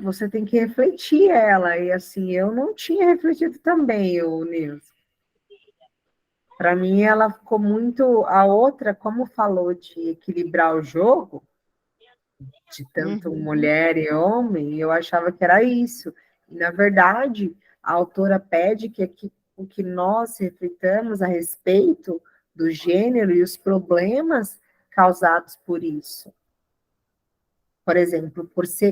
você tem que refletir ela, e assim, eu não tinha refletido também, o Nilson. Para mim, ela ficou muito. A outra, como falou de equilibrar o jogo, de tanto mulher e homem, eu achava que era isso. E, na verdade, a autora pede o que nós reflitamos a respeito do gênero e os problemas causados por isso. Por exemplo,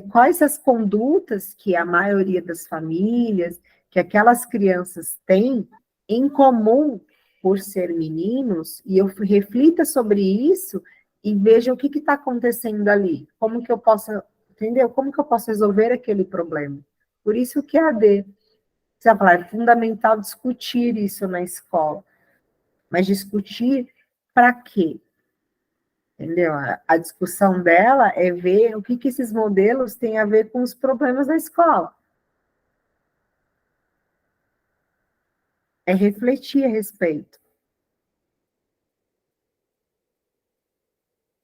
quais as condutas que a maioria das famílias, que aquelas crianças têm em comum por ser meninos, e eu reflita sobre isso e veja o que está acontecendo ali, como que eu posso, entendeu? Como que eu posso resolver aquele problema? Por isso que a AD, você vai falar, é fundamental discutir isso na escola, mas discutir para quê? Entendeu? A discussão dela é ver o que esses modelos têm a ver com os problemas da escola. É refletir a respeito.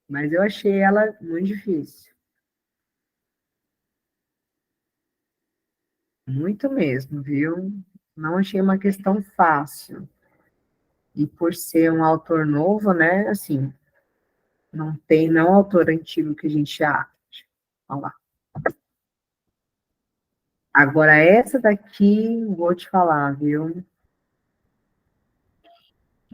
Mas eu achei ela muito difícil. Muito mesmo, viu? Não achei uma questão fácil. E por ser um autor novo, né, assim, não autor antigo que a gente acha. Olha lá. Agora, essa daqui, vou te falar, viu?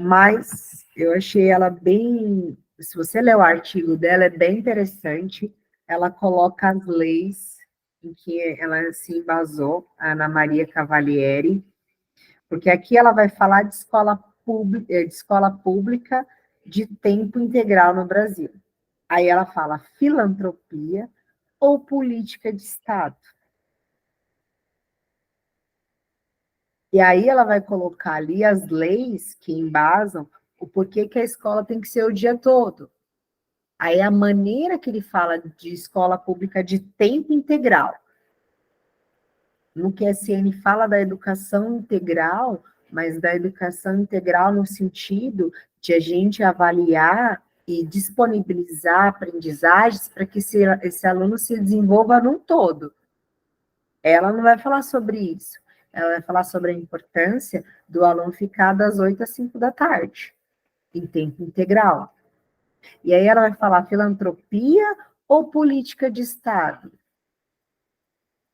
Mas eu achei ela bem. Se você ler o artigo dela, é bem interessante. Ela coloca as leis em que ela se embasou, a Ana Maria Cavalieri, porque aqui ela vai falar de escola pública de tempo integral no Brasil. Aí ela fala filantropia ou política de Estado. E aí ela vai colocar ali as leis que embasam o porquê que a escola tem que ser o dia todo. Aí a maneira que ele fala de escola pública de tempo integral. No QSN fala da educação integral, mas da educação integral no sentido de a gente avaliar e disponibilizar aprendizagens para que esse aluno se desenvolva num todo. Ela não vai falar sobre isso. Ela vai falar sobre a importância do aluno ficar das 8 às 5 da tarde, em tempo integral. E aí ela vai falar filantropia ou política de Estado?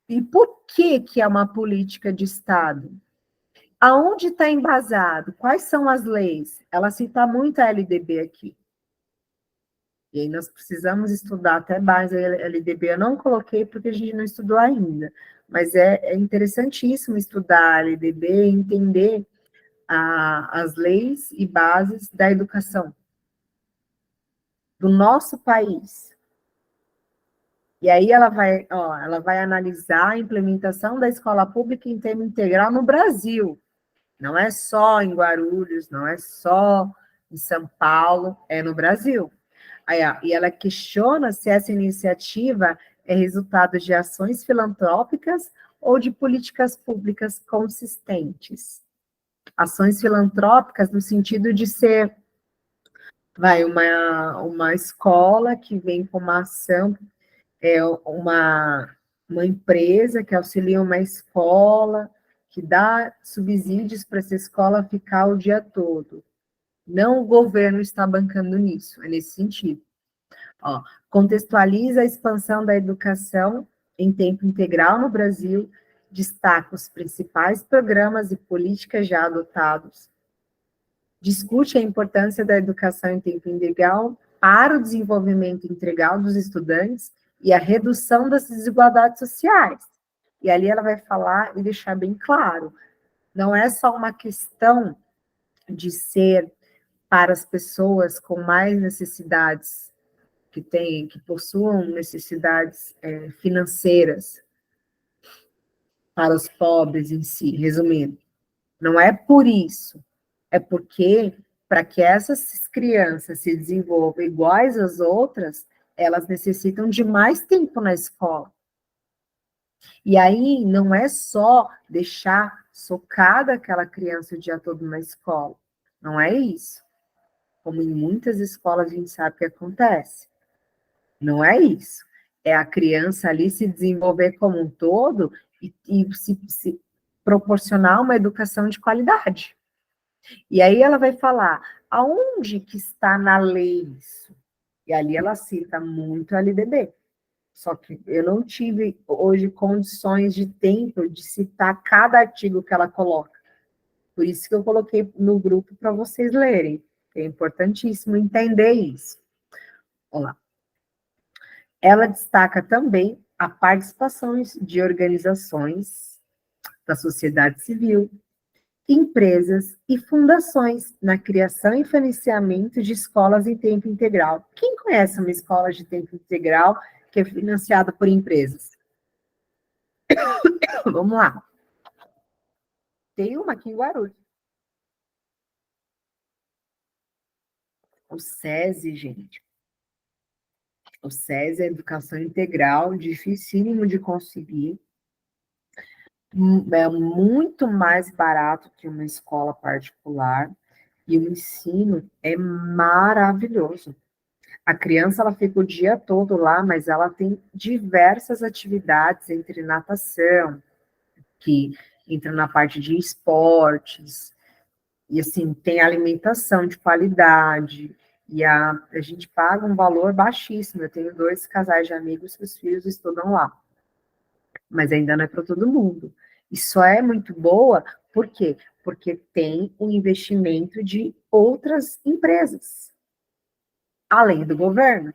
E por que é uma política de Estado? Aonde está embasado? Quais são as leis? Ela cita muito a LDB aqui. E aí nós precisamos estudar até mais a LDB. Eu não coloquei porque a gente não estudou ainda, mas é interessantíssimo estudar a LDB e entender as leis e bases da educação do nosso país. E aí ela vai analisar a implementação da escola pública em tempo integral no Brasil. Não é só em Guarulhos, não é só em São Paulo, é no Brasil. Aí, e ela questiona se essa iniciativa é resultado de ações filantrópicas ou de políticas públicas consistentes. Ações filantrópicas no sentido de ser uma escola que vem com uma ação, uma empresa que auxilia uma escola, que dá subsídios para essa escola ficar o dia todo. Não o governo está bancando nisso, é nesse sentido. Contextualiza a expansão da educação em tempo integral no Brasil, destaca os principais programas e políticas já adotados, discute a importância da educação em tempo integral para o desenvolvimento integral dos estudantes e a redução das desigualdades sociais. E ali ela vai falar e deixar bem claro, não é só uma questão de ser para as pessoas com mais necessidades, que possuam necessidades financeiras, para os pobres em si, resumindo. Não é por isso, é porque, para que essas crianças se desenvolvam iguais às outras, elas necessitam de mais tempo na escola. E aí, não é só deixar socada aquela criança o dia todo na escola. Não é isso. Como em muitas escolas a gente sabe que acontece. Não é isso. É a criança ali se desenvolver como um todo e se proporcionar uma educação de qualidade. E aí ela vai falar, aonde que está na lei isso? E ali ela cita muito a LDB. Só que eu não tive hoje condições de tempo de citar cada artigo que ela coloca. Por isso que eu coloquei no grupo para vocês lerem. É importantíssimo entender isso. Vamos lá. Ela destaca também a participação de organizações da sociedade civil, empresas e fundações na criação e financiamento de escolas em tempo integral. Quem conhece uma escola de tempo integral que é financiada por empresas? Vamos lá. Tem uma aqui em Guarulhos. O SESI, gente. O SESI é educação integral, dificílimo de conseguir. É muito mais barato que uma escola particular. E o ensino é maravilhoso. A criança, ela fica o dia todo lá, mas ela tem diversas atividades, entre natação, que entra na parte de esportes, e assim, tem alimentação de qualidade, e a gente paga um valor baixíssimo. Eu tenho 2 casais de amigos que os filhos estudam lá, mas ainda não é para todo mundo. E só é muito boa, por quê? Porque tem o investimento de outras empresas, além do governo.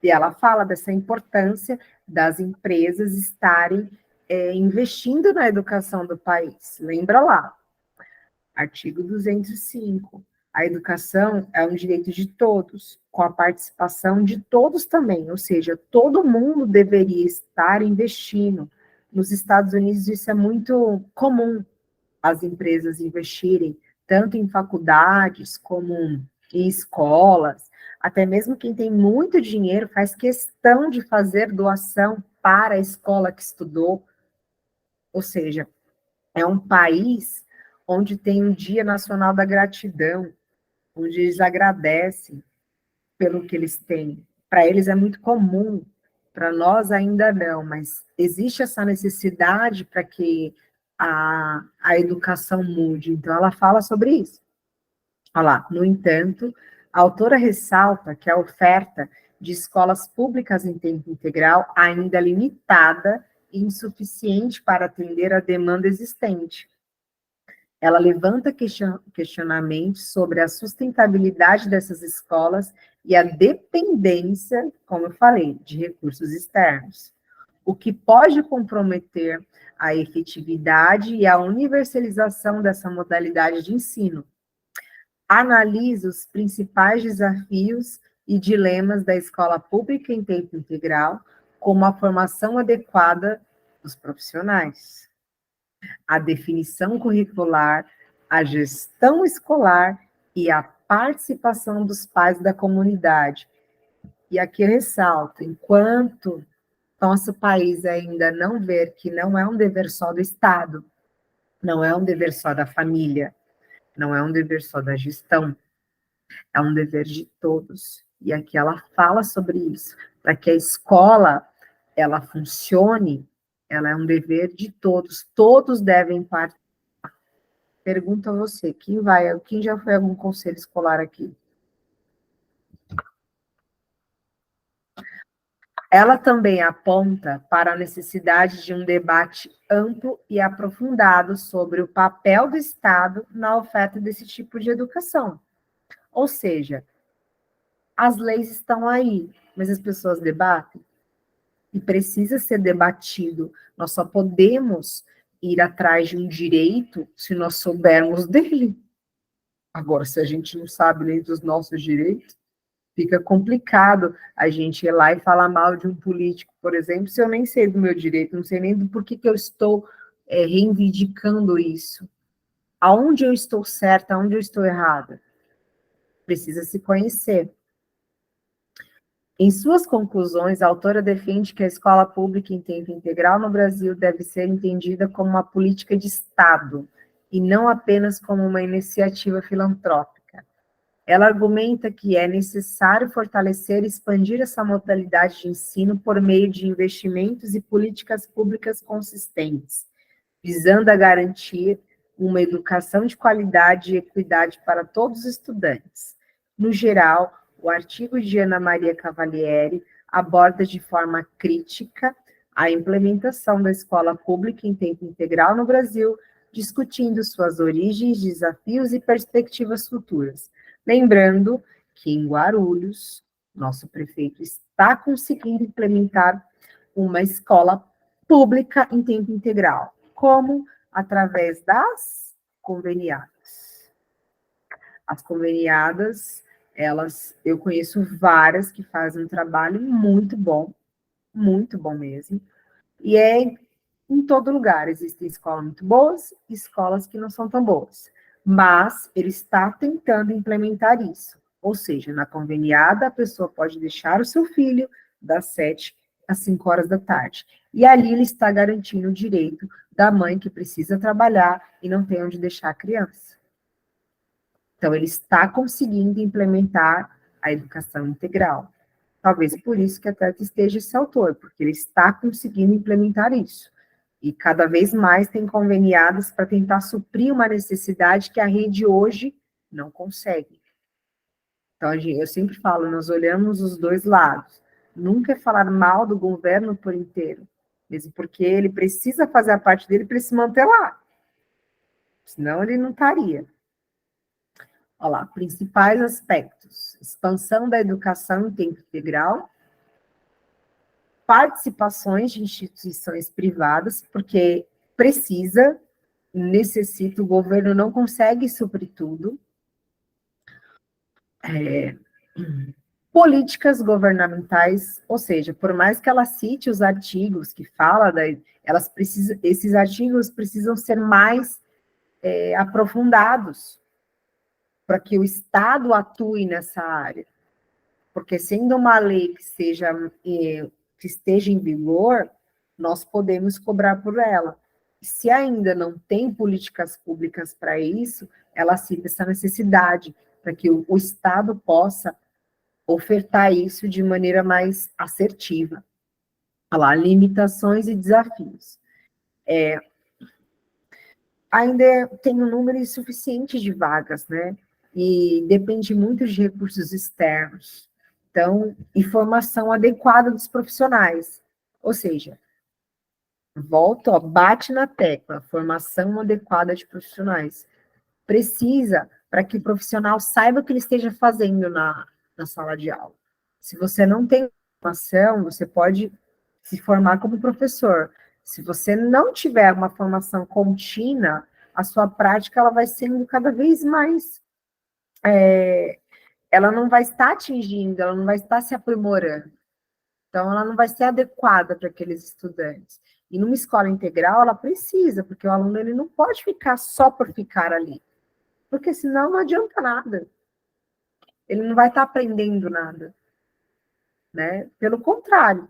E ela fala dessa importância das empresas estarem investindo na educação do país. Lembra lá, artigo 205. A educação é um direito de todos, com a participação de todos também, ou seja, todo mundo deveria estar investindo. Nos Estados Unidos isso é muito comum, as empresas investirem tanto em faculdades como em escolas, até mesmo quem tem muito dinheiro faz questão de fazer doação para a escola que estudou, ou seja, é um país onde tem um Dia Nacional da Gratidão, onde eles agradecem pelo que eles têm. Para eles é muito comum, para nós ainda não, mas existe essa necessidade para que a educação mude. Então, ela fala sobre isso. Olha lá, no entanto, a autora ressalta que a oferta de escolas públicas em tempo integral ainda é limitada e insuficiente para atender a demanda existente. Ela levanta questionamentos sobre a sustentabilidade dessas escolas e a dependência, como eu falei, de recursos externos, o que pode comprometer a efetividade e a universalização dessa modalidade de ensino. Analisa os principais desafios e dilemas da escola pública em tempo integral, como a formação adequada dos profissionais, a definição curricular, a gestão escolar e a participação dos pais da comunidade. E aqui eu ressalto, enquanto nosso país ainda não ver que não é um dever só do Estado, não é um dever só da família, não é um dever só da gestão, é um dever de todos. E aqui ela fala sobre isso, para que a escola, ela funcione, ela é um dever de todos, todos devem participar. Pergunto a você, quem já foi a algum conselho escolar aqui? Ela também aponta para a necessidade de um debate amplo e aprofundado sobre o papel do Estado na oferta desse tipo de educação. Ou seja, as leis estão aí, mas as pessoas debatem e precisa ser debatido. Nós só podemos ir atrás de um direito se nós soubermos dele. Agora, se a gente não sabe nem dos nossos direitos, fica complicado a gente ir lá e falar mal de um político, por exemplo, se eu nem sei do meu direito, não sei nem do porquê que eu estou reivindicando isso. Aonde eu estou certa, aonde eu estou errada? Precisa se conhecer. Em suas conclusões, a autora defende que a escola pública em tempo integral no Brasil deve ser entendida como uma política de Estado, e não apenas como uma iniciativa filantrópica. Ela argumenta que é necessário fortalecer e expandir essa modalidade de ensino por meio de investimentos e políticas públicas consistentes, visando a garantir uma educação de qualidade e equidade para todos os estudantes. No geral, o artigo de Ana Maria Cavalieri aborda de forma crítica a implementação da escola pública em tempo integral no Brasil, discutindo suas origens, desafios e perspectivas futuras. Lembrando que em Guarulhos, nosso prefeito está conseguindo implementar uma escola pública em tempo integral. Como? Através das conveniadas. As conveniadas, eu conheço várias que fazem um trabalho muito bom mesmo, e é em todo lugar. Existem escolas muito boas e escolas que não são tão boas, mas ele está tentando implementar isso, ou seja, na conveniada a pessoa pode deixar o seu filho das 7 às 5 horas da tarde, e ali ele está garantindo o direito da mãe que precisa trabalhar e não tem onde deixar a criança. Então, ele está conseguindo implementar a educação integral. Talvez por isso que até esteja esse autor, porque ele está conseguindo implementar isso. E cada vez mais tem conveniadas para tentar suprir uma necessidade que a rede hoje não consegue. Então, eu sempre falo, nós olhamos os dois lados. Nunca é falar mal do governo por inteiro, mesmo porque ele precisa fazer a parte dele para se manter lá. Senão ele não estaria. Olha lá, principais aspectos: expansão da educação em tempo integral, participações de instituições privadas, porque necessita, o governo não consegue suprir tudo. Políticas governamentais, ou seja, por mais que ela cite os artigos que fala, esses artigos precisam ser mais aprofundados, para que o Estado atue nessa área. Porque sendo uma lei que esteja em vigor, nós podemos cobrar por ela. E se ainda não tem políticas públicas para isso, ela cita essa necessidade, para que o Estado possa ofertar isso de maneira mais assertiva. Olha lá, limitações e desafios. Ainda tem um número insuficiente de vagas, né? E depende muito de recursos externos. Então, e formação adequada dos profissionais. Ou seja, bate na tecla, formação adequada de profissionais. precisa para que o profissional saiba o que ele esteja fazendo na sala de aula. Se você não tem formação, você pode se formar como professor. Se você não tiver uma formação contínua, a sua prática ela vai sendo cada vez mais... ela não vai estar atingindo, ela não vai estar se aprimorando. Então, ela não vai ser adequada para aqueles estudantes. E numa escola integral, ela precisa, porque o aluno ele não pode ficar só por ficar ali. Porque senão não adianta nada. Ele não vai estar aprendendo nada. Né? Pelo contrário.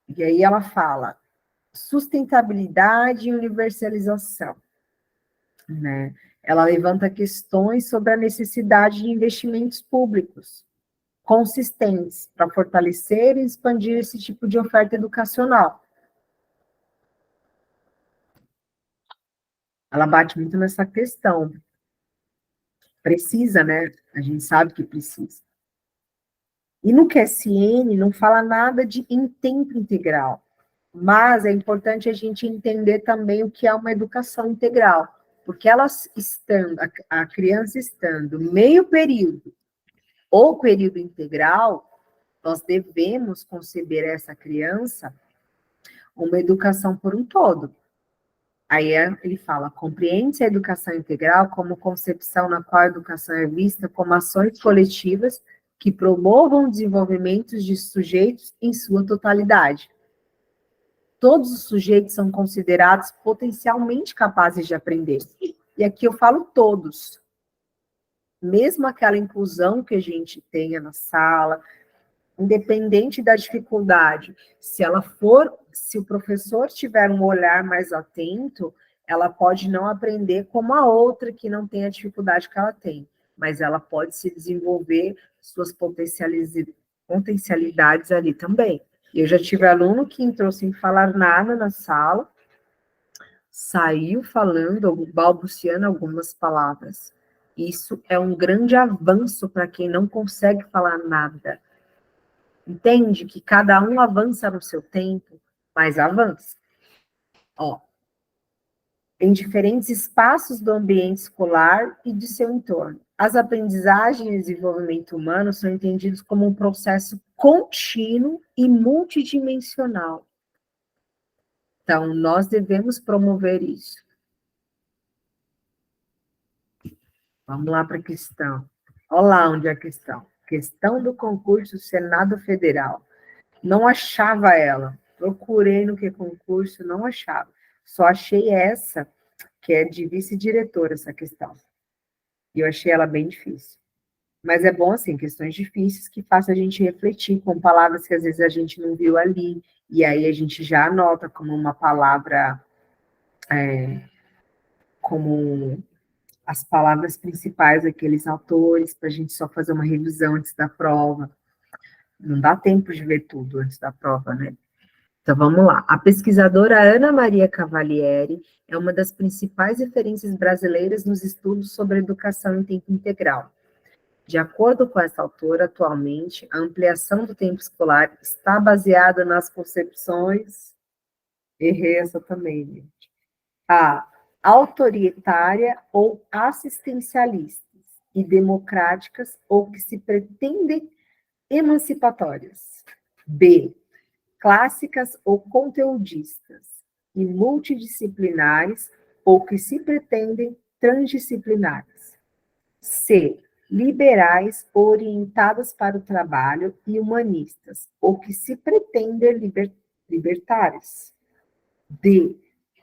E aí ela fala sustentabilidade e universalização. Né? Ela levanta questões sobre a necessidade de investimentos públicos consistentes para fortalecer e expandir esse tipo de oferta educacional. Ela bate muito nessa questão. Precisa, né? A gente sabe que precisa. E no QSN não fala nada de em tempo integral, mas é importante a gente entender também o que é uma educação integral, porque elas estando, a criança estando meio período ou período integral, nós devemos conceber essa criança uma educação por um todo. Aí ele fala, compreende-se a educação integral como concepção na qual a educação é vista como ações coletivas que promovam o desenvolvimento de sujeitos em sua totalidade. Todos os sujeitos são considerados potencialmente capazes de aprender. E aqui eu falo todos. Mesmo aquela inclusão que a gente tenha na sala, independente da dificuldade, se o professor tiver um olhar mais atento, ela pode não aprender como a outra que não tem a dificuldade que ela tem, mas ela pode se desenvolver suas potencialidades ali também. Eu já tive aluno que entrou sem falar nada na sala, saiu falando, balbuciando algumas palavras. Isso é um grande avanço para quem não consegue falar nada. Entende que cada um avança no seu tempo, mas avança. Ó, em diferentes espaços do ambiente escolar e de seu entorno. As aprendizagens e desenvolvimento humano são entendidos como um processo contínuo e multidimensional. Então, nós devemos promover isso. Vamos lá para a questão. Olha lá onde é a questão. Questão do concurso Senado Federal. Não achava ela. Procurei no que concurso, não achava. Só achei essa, que é de vice-diretora, essa questão. E eu achei ela bem difícil. Mas é bom, assim, questões difíceis que façam a gente refletir com palavras que às vezes a gente não viu ali. E aí a gente já anota como uma palavra, como as palavras principais daqueles autores, para a gente só fazer uma revisão antes da prova. Não dá tempo de ver tudo antes da prova, né? Então, vamos lá. A pesquisadora Ana Maria Cavalieri é uma das principais referências brasileiras nos estudos sobre educação em tempo integral. De acordo com essa autora, atualmente, a ampliação do tempo escolar está baseada nas concepções, errei essa também, gente, autoritária ou assistencialistas, e democráticas ou que se pretendem emancipatórias. B, clássicas ou conteudistas, e multidisciplinares ou que se pretendem transdisciplinares. C, liberais orientadas para o trabalho e humanistas, ou que se pretendem libertárias. D,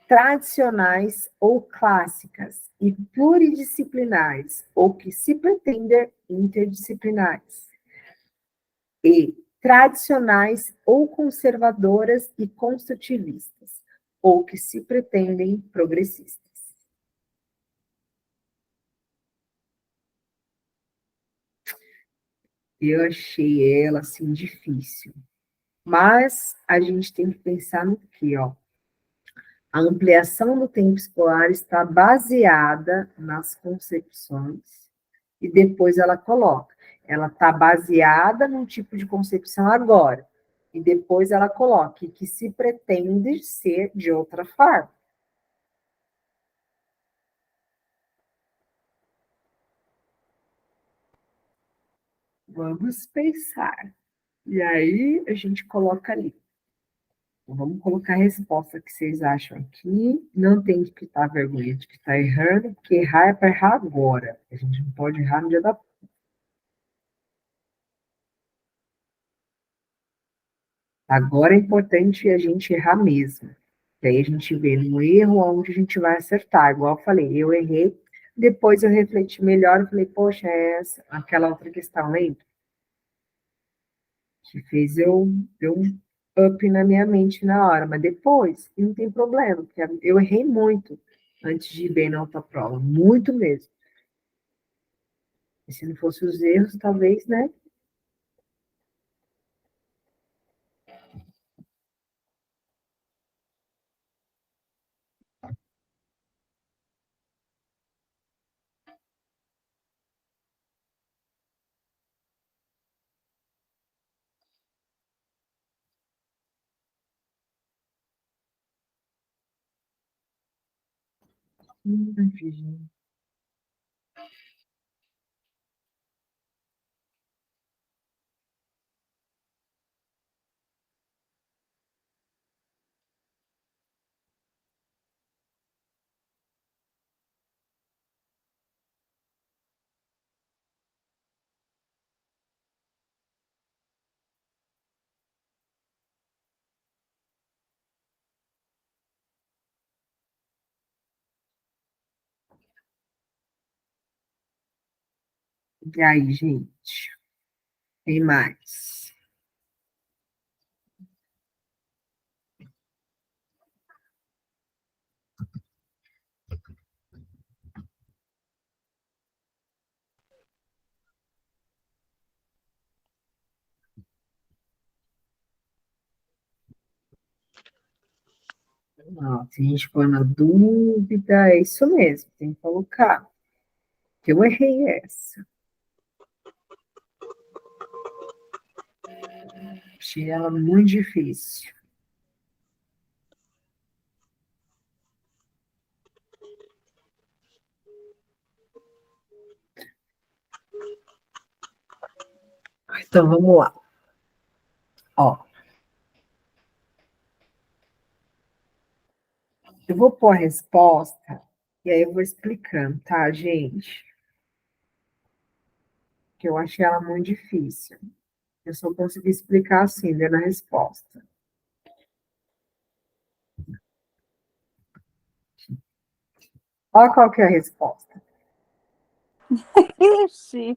tradicionais ou clássicas e pluridisciplinares, ou que se pretendem interdisciplinares. E, tradicionais ou conservadoras e construtivistas, ou que se pretendem progressistas. Eu achei ela, assim, difícil. Mas a gente tem que pensar no quê, ó? A ampliação do tempo escolar está baseada nas concepções, e depois ela coloca. Ela está baseada num tipo de concepção agora, e depois ela coloca que se pretende ser de outra forma. Vamos pensar. E aí a gente coloca ali. Então, vamos colocar a resposta que vocês acham aqui. Não tem que estar vergonha de que está errando, porque errar é para errar agora. A gente não pode errar no dia da. Agora é importante a gente errar mesmo. E aí a gente vê no erro onde a gente vai acertar. Igual eu falei, eu errei, depois eu refleti melhor e falei, poxa, é essa, aquela outra questão, lembra? Que fez eu deu um up na minha mente na hora, mas depois não tem problema, porque eu errei muito antes de ir bem na outra prova, muito mesmo. E se não fosse os erros, talvez, né? Virgínia. E aí, gente? Tem mais? Não, se a gente for na dúvida, é isso mesmo, tem que colocar. Eu errei essa. Achei ela muito difícil. Então, vamos lá. Ó, eu vou pôr a resposta e aí eu vou explicando, tá, gente? Que eu achei ela muito difícil. Eu só consegui explicar assim, dando a resposta. Olha qual que é a resposta. Ixi.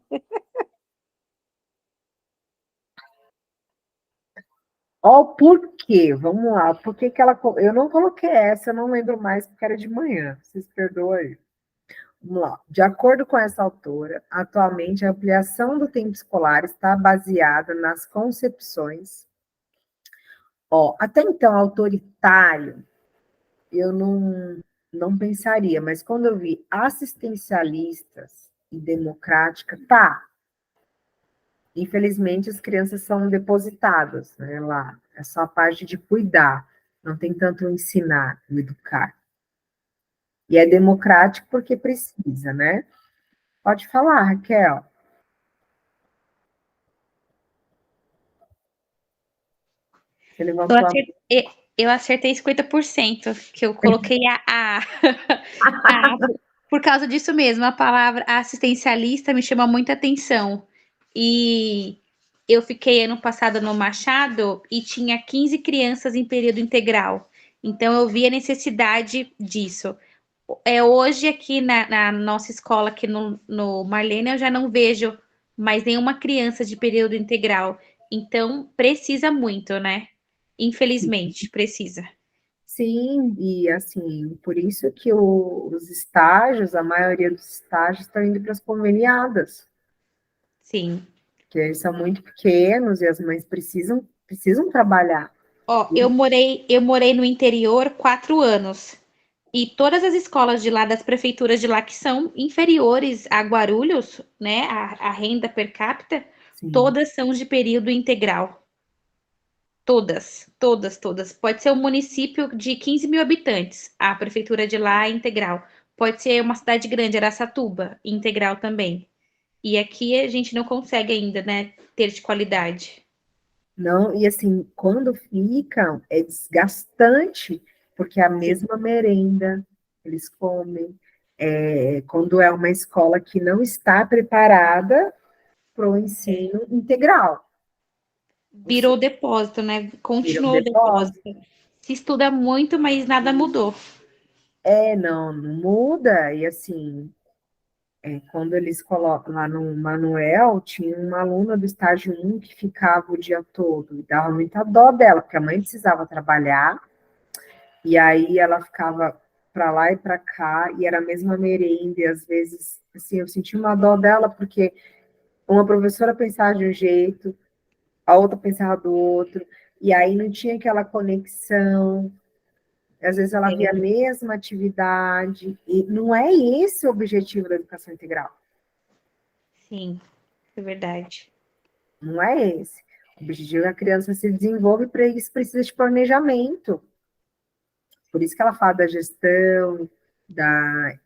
Ó, o porquê, vamos lá. Por que que ela. Eu não coloquei essa, eu não lembro mais, porque era de manhã. Vocês perdoem. Vamos lá. De acordo com essa autora, atualmente a ampliação do tempo escolar está baseada nas concepções. Ó, até então, autoritário, eu não pensaria, mas quando eu vi assistencialistas e democrática, tá. Infelizmente, as crianças são depositadas, né, lá. É só a parte de cuidar, não tem tanto o ensinar, o educar. E é democrático porque precisa, né? Pode falar, Raquel. Você Eu levantou a eu acertei 50%, que eu coloquei a por causa disso mesmo, a palavra assistencialista me chama muita atenção. E eu fiquei ano passado no Machado e tinha 15 crianças em período integral. Então eu vi a necessidade disso. Hoje aqui na nossa escola, aqui no Marlene, eu já não vejo mais nenhuma criança de período integral. Então precisa muito, né? Infelizmente, precisa. Sim, e assim, por isso que os estágios, a maioria dos estágios estão indo para as conveniadas, Sim. que eles são muito pequenos e as mães precisam trabalhar. Ó, eu morei no interior 4 anos. E todas as escolas de lá, das prefeituras de lá, que são inferiores a Guarulhos, né? A renda per capita, Sim. todas são de período integral. Todas, todas, todas. Pode ser um município de 15 mil habitantes, a prefeitura de lá é integral. Pode ser uma cidade grande, Araçatuba, integral também. E aqui a gente não consegue ainda, né, ter de qualidade. Não, e assim, quando ficam, é desgastante, porque é a mesma merenda eles comem. Quando é uma escola que não está preparada para o ensino integral, Virou depósito, né? vira um Continuou o depósito. depósito. Se estuda muito, mas nada mudou. Não muda, e assim, quando eles colocam lá no Manuel, tinha uma aluna do estágio 1 que ficava o dia todo, e dava muita dó dela, porque a mãe precisava trabalhar, e aí ela ficava para lá e para cá, e era a mesma merenda, e às vezes, assim, eu senti uma dó dela, porque uma professora pensava de um jeito, a outra pensava do outro, e aí não tinha aquela conexão, às vezes ela via a mesma atividade, e não é esse o objetivo da educação integral. Sim, é verdade. Não é esse. O objetivo é que a criança se desenvolve, para isso precisa de planejamento. Por isso que ela fala da gestão,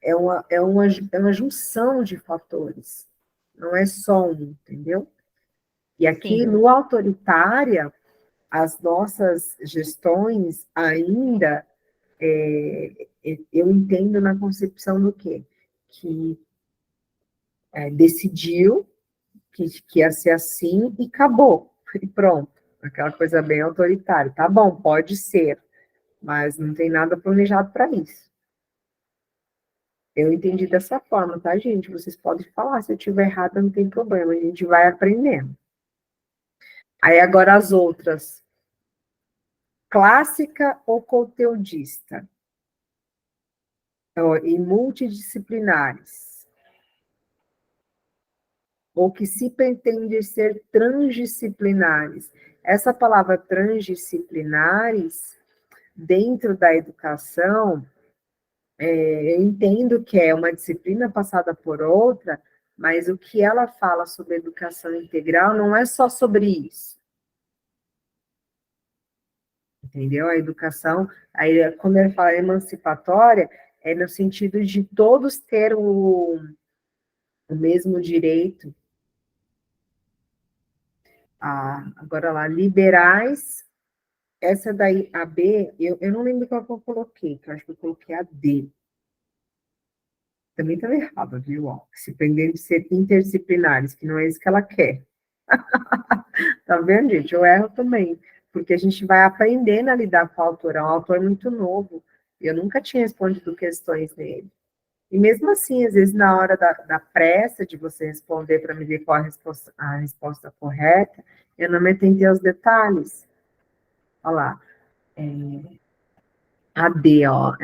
é uma junção de fatores. Não é só um, entendeu? E aqui Sim. no autoritária, as nossas gestões ainda, eu entendo na concepção do quê? Que decidiu que ia ser assim e acabou, e pronto. Aquela coisa bem autoritária. Tá bom, pode ser, mas não tem nada planejado para isso. Eu entendi dessa forma, tá, gente? Vocês podem falar, se eu estiver errada, não tem problema, a gente vai aprendendo. Aí agora as outras. Clássica ou conteudista? E multidisciplinares. Ou que se pretende ser transdisciplinares. Essa palavra transdisciplinares, dentro da educação, eu entendo que é uma disciplina passada por outra, mas o que ela fala sobre educação integral não é só sobre isso. Entendeu? A educação, aí, quando ele fala emancipatória, é no sentido de todos ter o mesmo direito. Agora lá, liberais, essa daí, a B, eu não lembro qual que eu coloquei, que eu acho que eu coloquei a D. Também estava errado, viu? Ó, se pretende de ser interdisciplinares, que não é isso que ela quer. Tá vendo, gente? Eu erro também, porque a gente vai aprendendo a lidar com o autor. É um autor muito novo. Eu nunca tinha respondido questões nele. E mesmo assim, às vezes, na hora da pressa de você responder para me ver qual a resposta correta, eu não me atendi aos detalhes. Olha lá. A D, ó,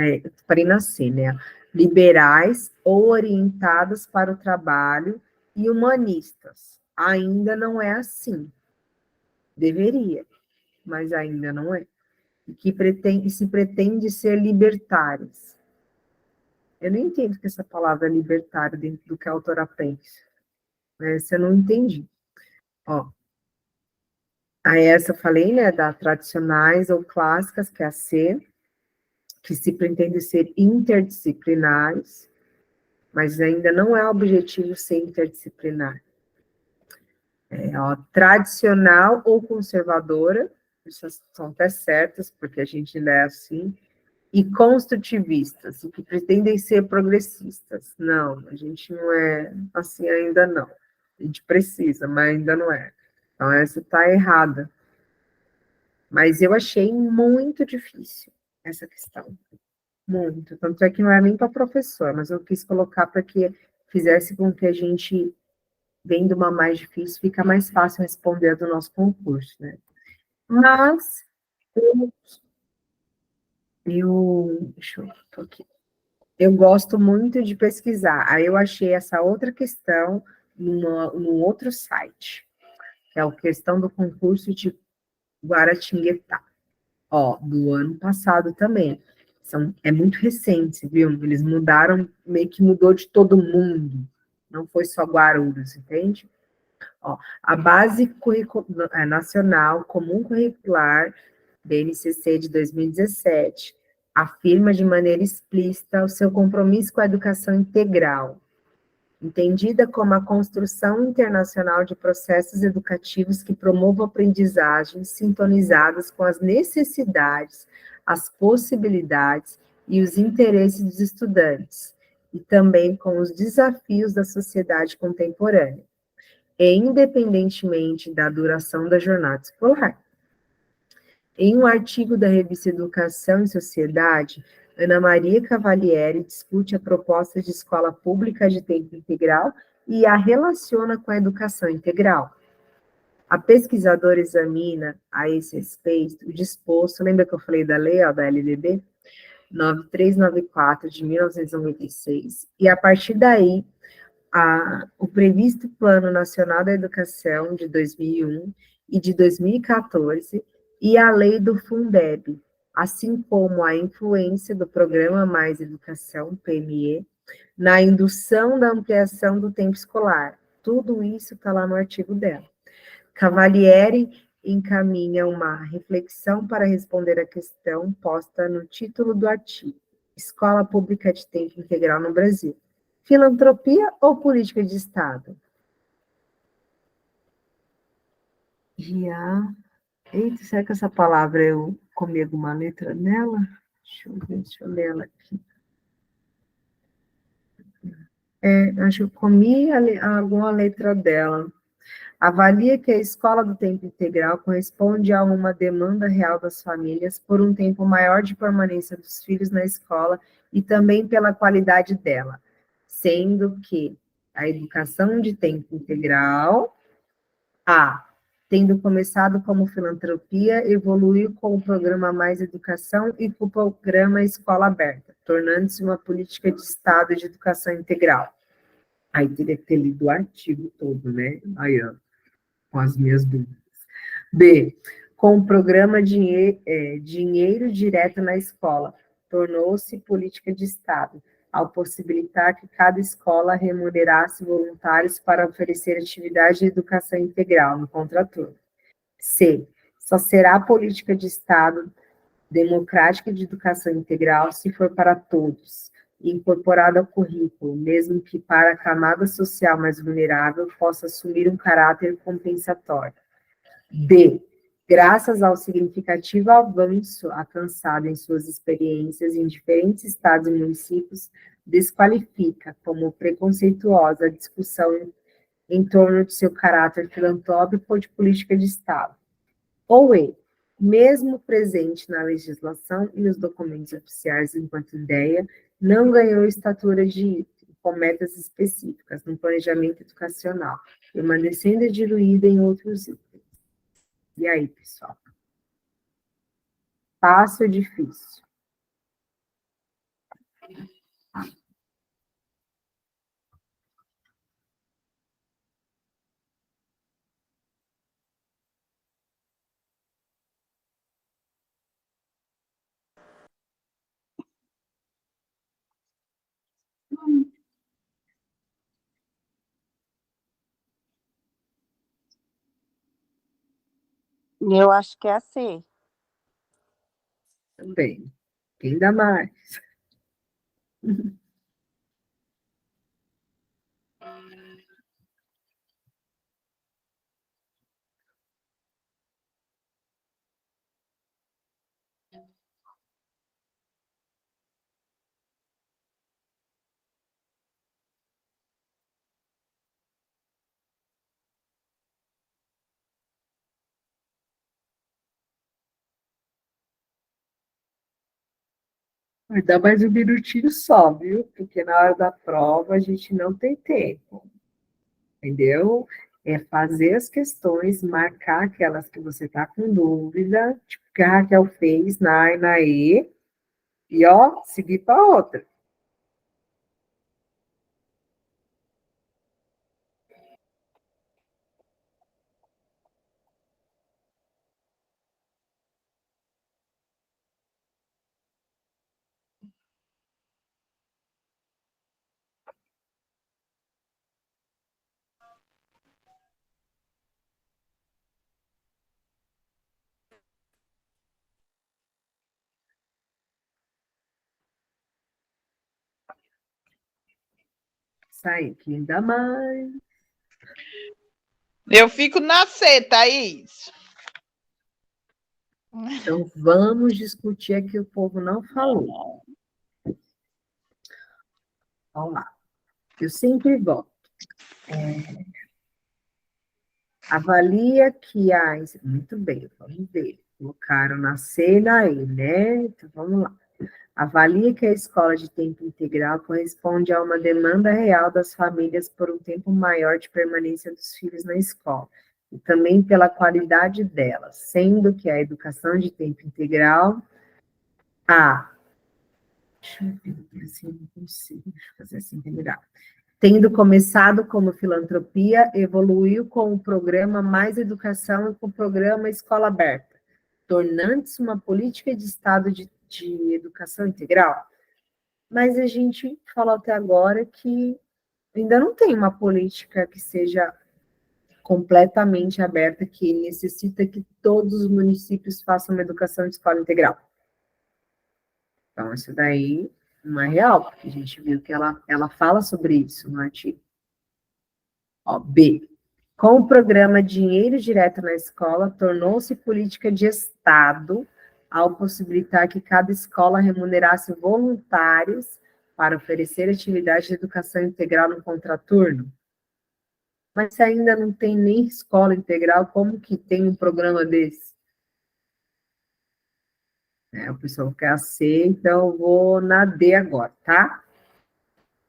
parei na C, né? Liberais ou orientados para o trabalho e humanistas. Ainda não é assim. Deveria, mas ainda não é. E se pretende ser libertários. Eu não entendo que essa palavra é libertário dentro do que a autora pensa. Essa eu não entendi. Ó, aí essa eu falei, né, da tradicionais ou clássicas, que é a C, que se pretende ser interdisciplinares, mas ainda não é objetivo ser interdisciplinar. Tradicional ou conservadora, essas são até certas, porque a gente ainda é assim, e construtivistas, o que pretendem ser progressistas. Não, a gente não é assim ainda não. A gente precisa, mas ainda não é. Então, essa está errada. Mas eu achei muito difícil essa questão. Muito. Tanto é que não é nem para professor, mas eu quis colocar para que fizesse com que a gente, vendo uma mais difícil, fica mais fácil responder do nosso concurso, né? Mas, deixa eu, tô aqui. Eu gosto muito de pesquisar. Aí eu achei essa outra questão num outro site, que é a questão do concurso de Guaratinguetá. Ó, do ano passado também. É muito recente, viu? Eles mudaram, meio que mudou de todo mundo. Não foi só Guarulhos, entende? Ó, a Base Nacional Comum Curricular, BNCC de 2017, afirma de maneira explícita o seu compromisso com a educação integral. entendida como a construção internacional de processos educativos que promovam aprendizagens sintonizadas com as necessidades, as possibilidades e os interesses dos estudantes, e também com os desafios da sociedade contemporânea, e independentemente da duração da jornada escolar. Em um artigo da revista Educação e Sociedade, Ana Maria Cavalieri discute a proposta de escola pública de tempo integral e a relaciona com a educação integral. A pesquisadora examina, a esse respeito, o disposto, lembra que eu falei da lei, ó, da LDB? 9394, de 1996, e a partir daí, o previsto Plano Nacional da Educação, de 2001 e de 2014, e a lei do Fundeb, assim como a influência do Programa Mais Educação, PME, na indução da ampliação do tempo escolar. Tudo isso está lá no artigo dela. Cavalieri encaminha uma reflexão para responder à questão posta no título do artigo: Escola Pública de Tempo Integral no Brasil. Filantropia ou política de Estado? Eita, será que essa palavra eu comi alguma letra nela? Deixa eu ver, deixa eu ler ela aqui. Acho que eu comi alguma letra dela. Avalia que a escola do tempo integral corresponde a uma demanda real das famílias por um tempo maior de permanência dos filhos na escola e também pela qualidade dela, sendo que a educação de tempo integral, tendo começado como filantropia, evoluiu com o programa Mais Educação e com o programa Escola Aberta, tornando-se uma política de Estado de educação integral. Aí teria que ter lido o artigo todo, né? Aí, ó, com as minhas dúvidas. B, com o programa Dinheiro Direto na Escola, tornou-se política de Estado, ao possibilitar que cada escola remunerasse voluntários para oferecer atividade de educação integral no contraturno. C, só será política de Estado democrática de educação integral se for para todos, incorporada ao currículo, mesmo que para a camada social mais vulnerável possa assumir um caráter compensatório. D, graças ao significativo avanço alcançado em suas experiências em diferentes estados e municípios, desqualifica como preconceituosa a discussão em torno de seu caráter filantrópico ou de política de Estado. Ou E, mesmo presente na legislação e nos documentos oficiais enquanto ideia, não ganhou estatura de item, com metas específicas no planejamento educacional, permanecendo diluída em outros itens. E aí, pessoal? Fácil ou difícil? Eu acho que é a C. Também. Quem dá mais? Vai dar mais um minutinho só, viu? Porque na hora da prova a gente não tem tempo. Entendeu? É fazer as questões, marcar aquelas que você está com dúvida, tipo que a Raquel fez na E, e ó, seguir para outra. sair aqui ainda mais. Eu fico na C, Thaís. Então, vamos discutir aqui o povo não falou. Vamos lá. Eu sempre voto. Avalia que a... Muito bem, vamos ver. Colocaram na C e na E, né? Então, vamos lá. Avalia que a escola de tempo integral corresponde a uma demanda real das famílias por um tempo maior de permanência dos filhos na escola, e também pela qualidade delas, sendo que a educação de tempo integral, deixa eu ver, assim, não consigo, deixa eu fazer assim, melhor. Tendo começado como filantropia, evoluiu com o programa Mais Educação e com o programa Escola Aberta, tornando-se uma política de Estado de educação integral. Mas a gente falou até agora que ainda não tem uma política que seja completamente aberta, que necessita que todos os municípios façam uma educação de escola integral. Então, isso daí não é real, porque a gente viu que ela fala sobre isso no artigo. B. Com o programa Dinheiro Direto na Escola, tornou-se política de Estado ao possibilitar que cada escola remunerasse voluntários para oferecer atividade de educação integral no contraturno. Mas se ainda não tem nem escola integral, como que tem um programa desse? O pessoal quer a C, então eu vou na D agora, tá?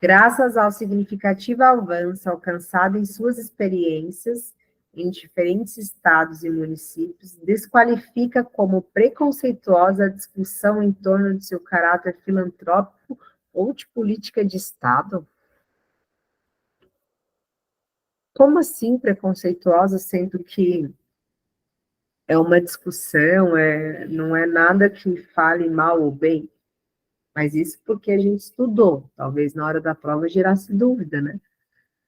Graças ao significativo avanço alcançado em suas experiências em diferentes estados e municípios, desqualifica como preconceituosa a discussão em torno de seu caráter filantrópico ou de política de Estado? Como assim preconceituosa, sendo que é uma discussão, não é nada que fale mal ou bem? Mas isso porque a gente estudou. Talvez na hora da prova gerasse dúvida, né?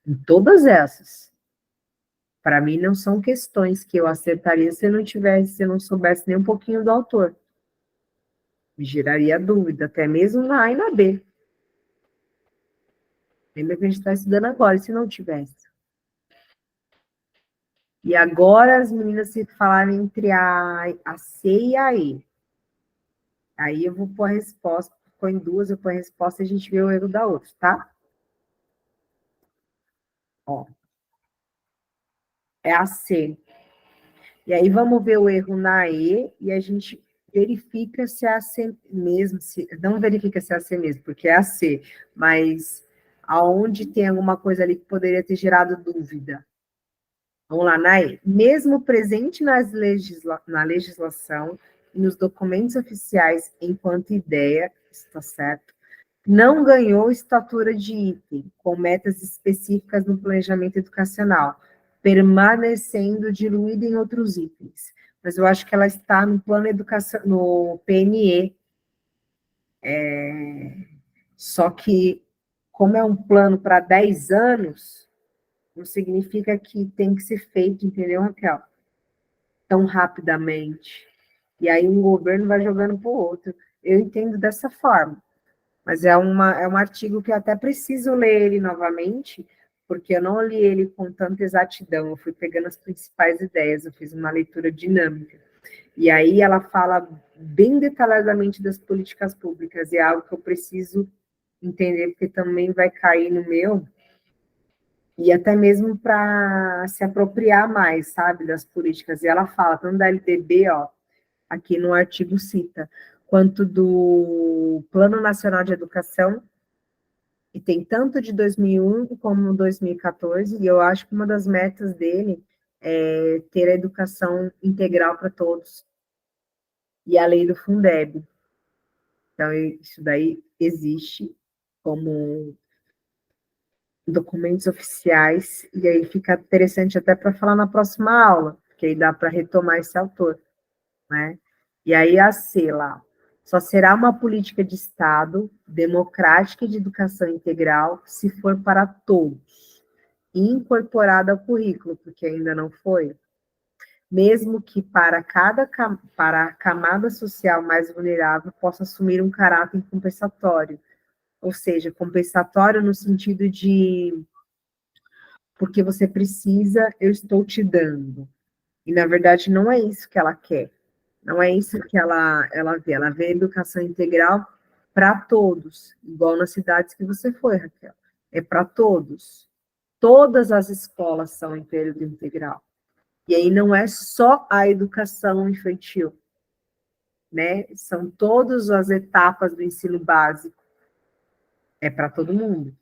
Em todas essas. Para mim, não são questões que eu acertaria se eu não soubesse nem um pouquinho do autor. Me geraria dúvida, até mesmo na A e na B. Lembra que a gente está estudando agora, e se não tivesse? E agora as meninas se falarem entre a C e a E. Aí eu vou pôr a resposta, põe duas, eu ponho a resposta e a gente vê o erro da outra, tá? Ó. É a C. E aí vamos ver o erro na E e a gente verifica se é a C mesmo, não verifica se é a C mesmo, porque é a C, mas aonde tem alguma coisa ali que poderia ter gerado dúvida. Vamos lá, na E. Mesmo presente na legislação e nos documentos oficiais enquanto ideia, está certo, não ganhou estatura de item, com metas específicas no planejamento educacional, permanecendo diluída em outros itens. Mas eu acho que ela está no plano educação, no PNE. Só que, como é um plano para 10 anos, não significa que tem que ser feito, entendeu, Raquel? Tão rapidamente. E aí um governo vai jogando para o outro. Eu entendo dessa forma. Mas é um artigo que eu até preciso ler ele novamente, porque eu não li ele com tanta exatidão, eu fui pegando as principais ideias, eu fiz uma leitura dinâmica. E aí ela fala bem detalhadamente das políticas públicas, e é algo que eu preciso entender, porque também vai cair no meu, e até mesmo para se apropriar mais, sabe, das políticas. E ela fala, tanto da LDB, ó, aqui no artigo cita, quanto do Plano Nacional de Educação, e tem tanto de 2001 como 2014, e eu acho que uma das metas dele é ter a educação integral para todos, e a lei do Fundeb. Então, isso daí existe como documentos oficiais, e aí fica interessante até para falar na próxima aula, porque aí dá para retomar esse autor, né? E aí a C lá, só será uma política de Estado democrática e de educação integral se for para todos, e incorporada ao currículo, porque ainda não foi, mesmo que para a camada social mais vulnerável possa assumir um caráter compensatório, Ou seja, compensatório no sentido de porque você precisa, eu estou te dando. E, na verdade, não é isso que ela quer. Não é isso que ela vê. Ela vê educação integral para todos, igual nas cidades que você foi, Raquel. É para todos. Todas as escolas são em período integral. E aí não é só a educação infantil, né? São todas as etapas do ensino básico. É para todo mundo.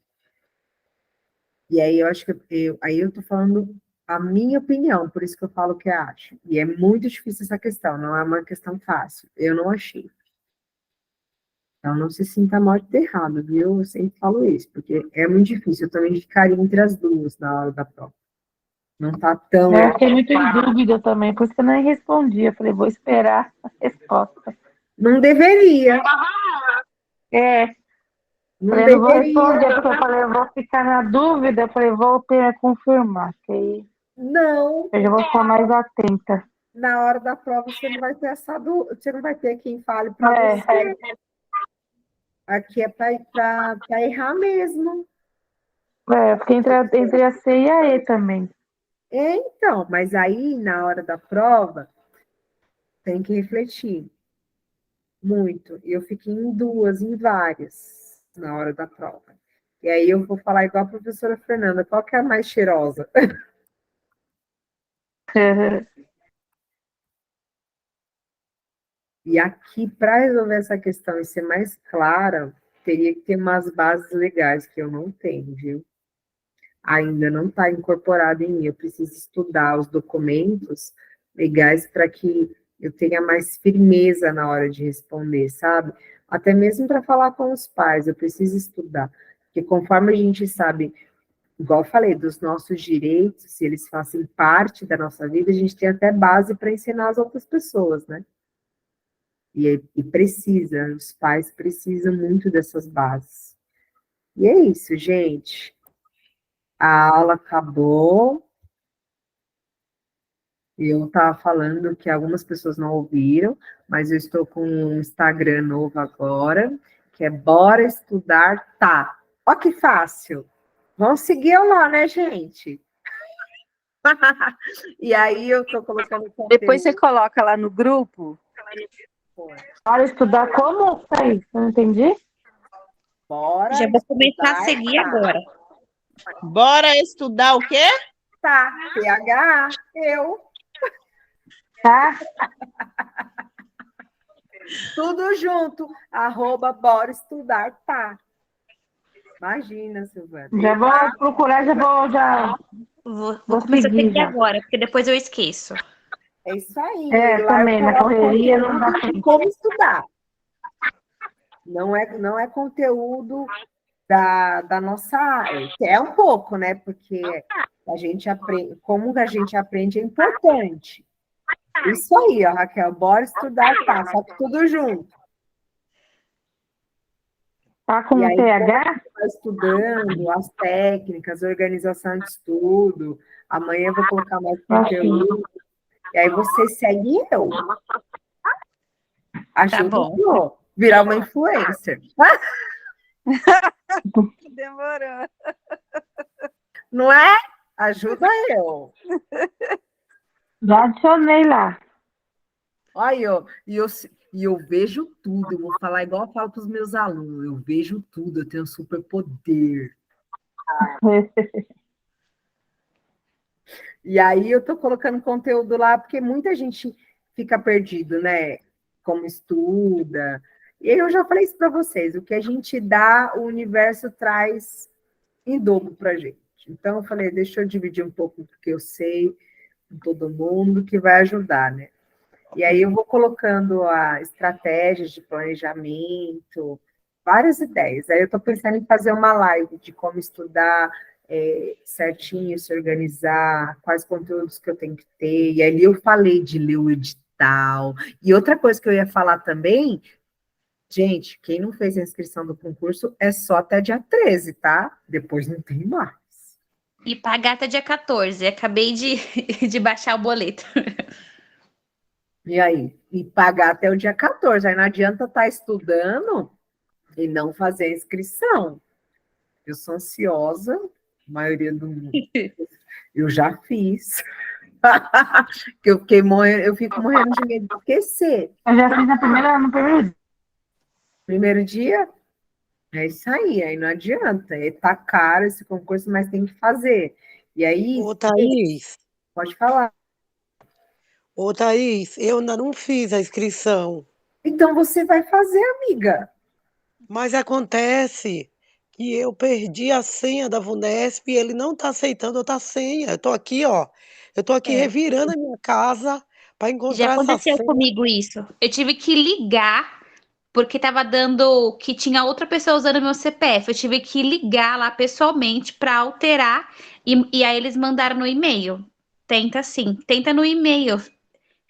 E aí eu acho que aí eu tô falando a minha opinião, por isso que eu falo o que eu acho. E é muito difícil essa questão, não é uma questão fácil. Eu não achei. Então não se sinta mal de ter errado, viu? Eu sempre falo isso, porque é muito difícil. Eu também ficaria entre as duas na hora da prova. Não tá tão. Eu fiquei muito em dúvida também, por isso que eu nem respondi. Eu falei, vou esperar a resposta. Não deveria. Não Não vou deveria. responder, porque eu falei, eu vou ficar na dúvida. Eu falei, vou confirmar, que aí Não. eu já vou ficar mais atenta. Na hora da prova você não vai ter você não vai ter quem fale para você. Aqui é para errar mesmo. Eu fiquei entre a C e a E também. Então, mas aí na hora da prova tem que refletir muito. E eu fiquei em duas, em várias, na hora da prova. E aí eu vou falar igual a professora Fernanda, qual que é a mais cheirosa? E aqui, para resolver essa questão e ser mais clara, teria que ter umas bases legais que eu não tenho, viu? Ainda não está incorporado em mim. Eu preciso estudar os documentos legais para que eu tenha mais firmeza na hora de responder, sabe? Até mesmo para falar com os pais, eu preciso estudar. Porque conforme a gente sabe, igual eu falei, dos nossos direitos, se eles fazem parte da nossa vida, a gente tem até base para ensinar as outras pessoas, né? E precisa, os pais precisam muito dessas bases. E é isso, gente. A aula acabou. Eu estava falando que algumas pessoas não ouviram, mas eu estou com um Instagram novo agora, que é Bora Estudar Tá. Ó que fácil. Vamos seguir eu lá, né, gente? E aí eu estou colocando conteúdo. Depois você coloca lá no grupo. Bora estudar como? Peraí, eu não entendi. Bora. Já vou começar a estudar seguir tá. agora. Bora estudar o quê? Tá, TH, eu. Tá? Tudo junto, @bora estudar, tá. Imagina, Silvana. Já vou procurar, Vou começar a seguir seguir já. agora, porque depois eu esqueço. É isso aí. É, Lá também, eu na coloco correria não conteúdo dá de como estudar. Não é conteúdo da nossa área. É um pouco, né? Porque a gente aprende, como a gente aprende é importante. Isso aí, ó, Raquel, bora estudar, tá? Só que tudo junto. Tá com E aí, TH? vai estudando as técnicas, organização de estudo. Amanhã eu vou colocar mais conteúdo. E aí você segue eu. Ajuda bom. eu virar uma influencer. Demorou. Não é? Ajuda eu. Já adicionei lá. Olha, eu vejo tudo. Eu vou falar igual eu falo para os meus alunos. Eu vejo tudo, eu tenho superpoder. E aí eu tô colocando conteúdo lá, porque muita gente fica perdido, né? Como estuda. E eu já falei isso para vocês, o que a gente dá, o universo traz em dobro para a gente. Então eu falei, deixa eu dividir um pouco do que eu sei com todo mundo, que vai ajudar, né? E aí eu vou colocando a estratégias de planejamento, várias ideias. Aí eu estou pensando em fazer uma live de como estudar certinho, se organizar, quais conteúdos que eu tenho que ter. E ali eu falei de ler o edital. E outra coisa que eu ia falar também, gente, quem não fez a inscrição do concurso é só até dia 13, tá? Depois não tem mais. E pagar até dia 14. Acabei de baixar o boleto. E aí? E pagar até o dia 14. Aí não adianta estar estudando e não fazer a inscrição. Eu sou ansiosa, a maioria do mundo. Eu já fiz. Que eu fico morrendo de medo de esquecer. Eu já fiz no primeiro dia. Primeiro dia, é isso aí não adianta. Tá caro esse concurso, mas tem que fazer. E aí, Ô, Thaís, pode falar. eu ainda não fiz a inscrição, Então você vai fazer, amiga. mas acontece que eu perdi a senha da Vunesp e ele não está aceitando outra senha. Eu estou aqui, ó, revirando a minha casa para Já encontrar essa aconteceu senha. comigo isso. Eu tive que ligar, porque tava dando que tinha outra pessoa usando meu CPF. Eu tive que ligar lá pessoalmente para alterar, e aí eles mandaram no e-mail. Tenta sim, tenta no e-mail.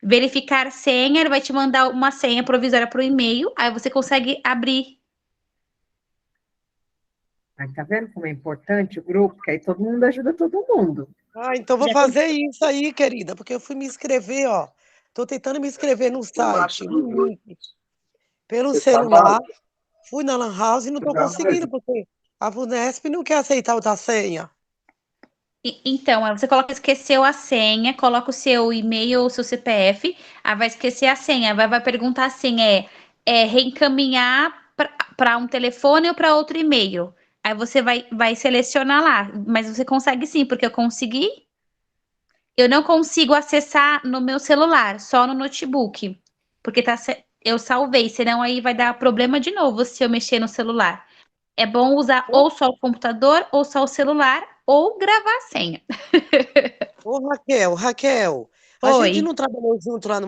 Verificar senha, ele vai te mandar uma senha provisória pro e-mail, aí você consegue abrir. Aí, tá vendo como é importante o grupo? Que aí todo mundo ajuda todo mundo. Ah, então vou Já fazer isso aí, querida, porque eu fui me inscrever, ó. Estou tentando me inscrever no site, no link, pelo celular. Fui na Lan House e não estou conseguindo, porque a Vunesp não quer aceitar outra senha. Então, aí você coloca esqueceu a senha, coloca o seu e-mail ou o seu CPF, aí vai esquecer a senha, vai perguntar assim, reencaminhar para um telefone ou para outro e-mail. Aí você vai selecionar lá, mas você consegue sim, porque eu consegui. Eu não consigo acessar no meu celular, só no notebook, porque eu salvei, senão aí vai dar problema de novo se eu mexer no celular. É bom usar ou só o computador, ou só o celular, ou gravar a senha. Ô, Raquel, a gente Oi. não trabalhou junto lá no